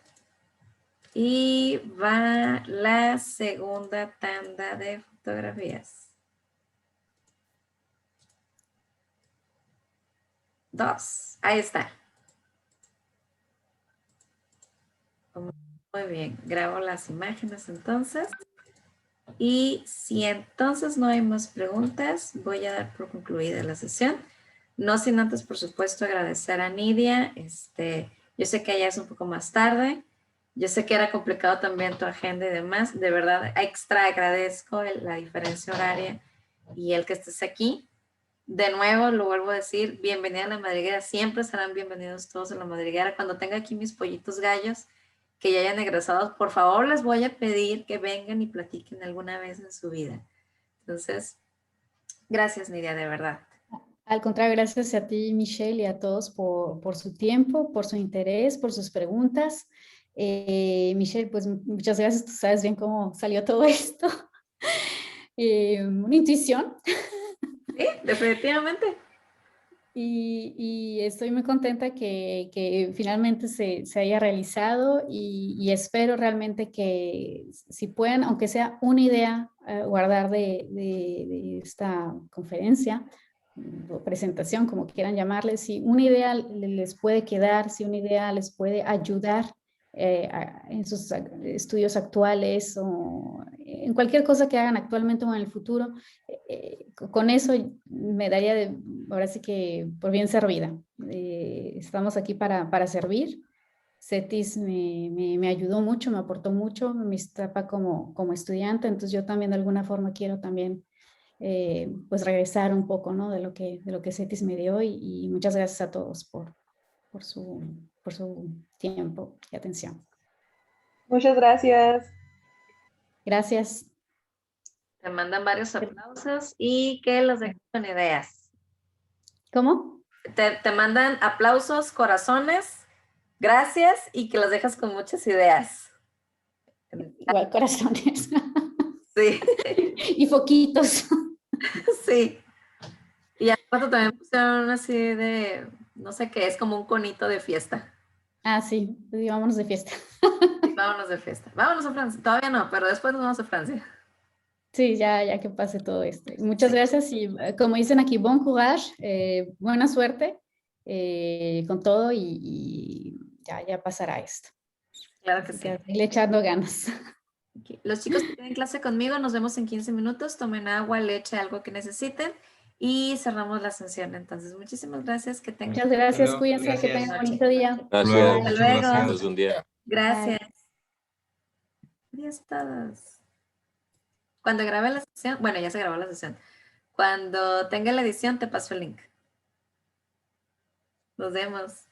Y va la segunda tanda de fotografías. 2. Ahí está. Muy bien. Grabo las imágenes entonces. Y si entonces no hay más preguntas, voy a dar por concluida la sesión. No sin antes, por supuesto, agradecer a Nidia. Yo sé que ya es un poco más tarde. Yo sé que era complicado también tu agenda y demás. De verdad, extra agradezco la diferencia horaria y el que estés aquí. De nuevo, lo vuelvo a decir, bienvenida a la madriguera. Siempre serán bienvenidos todos a la madriguera. Cuando tenga aquí mis pollitos gallos que ya hayan egresado, por favor les voy a pedir que vengan y platiquen alguna vez en su vida. Entonces, gracias, Nidia, de verdad. Al contrario, gracias a ti, Michelle, y a todos por su tiempo, por su interés, por sus preguntas. Michelle, pues muchas gracias. Tú sabes bien cómo salió todo esto. Una intuición. Sí, definitivamente. Y estoy muy contenta que finalmente se haya realizado y espero realmente que si pueden, aunque sea una idea, guardar de esta conferencia o presentación, como quieran llamarle, si una idea les puede quedar, si una idea les puede ayudar en sus estudios actuales o en cualquier cosa que hagan actualmente o en el futuro, con eso me daría ahora sí que por bien servida. Estamos aquí para servir. CETIS me ayudó mucho, me aportó mucho en mi etapa como estudiante, entonces yo también de alguna forma quiero también pues regresar un poco, ¿no? de lo que CETIS me dio y muchas gracias a todos por su tiempo y atención. Muchas gracias. Gracias. Te mandan varios aplausos y que los dejes con ideas. ¿Cómo? Te mandan aplausos, corazones, gracias y que los dejas con muchas ideas. Igual corazones. Sí, Y foquitos. sí. Y aparte también pusieron así de, no sé qué, es como un conito de fiesta. Ah, sí, pues, vámonos de fiesta. Vámonos de fiesta. Vámonos a Francia. Todavía no, pero después nos vamos a Francia. Sí, ya que pase todo esto. Muchas Sí. gracias y como dicen aquí, bon courage, buena suerte con todo y ya pasará esto. Claro que Así sí. que a seguirle echando ganas. Okay. Los chicos que tienen clase conmigo, nos vemos en 15 minutos. Tomen agua, leche, algo que necesiten y cerramos la sesión. Entonces, muchísimas gracias. Que tengan. Muchas gracias, luego. cuídense, que Gracias. tengan un bonito día. Gracias, Hasta muchas luego. gracias. Buen día. Gracias. Adiós a todos. Cuando grabe la sesión, bueno, ya se grabó la sesión. Cuando tenga la edición, te paso el link. Nos vemos.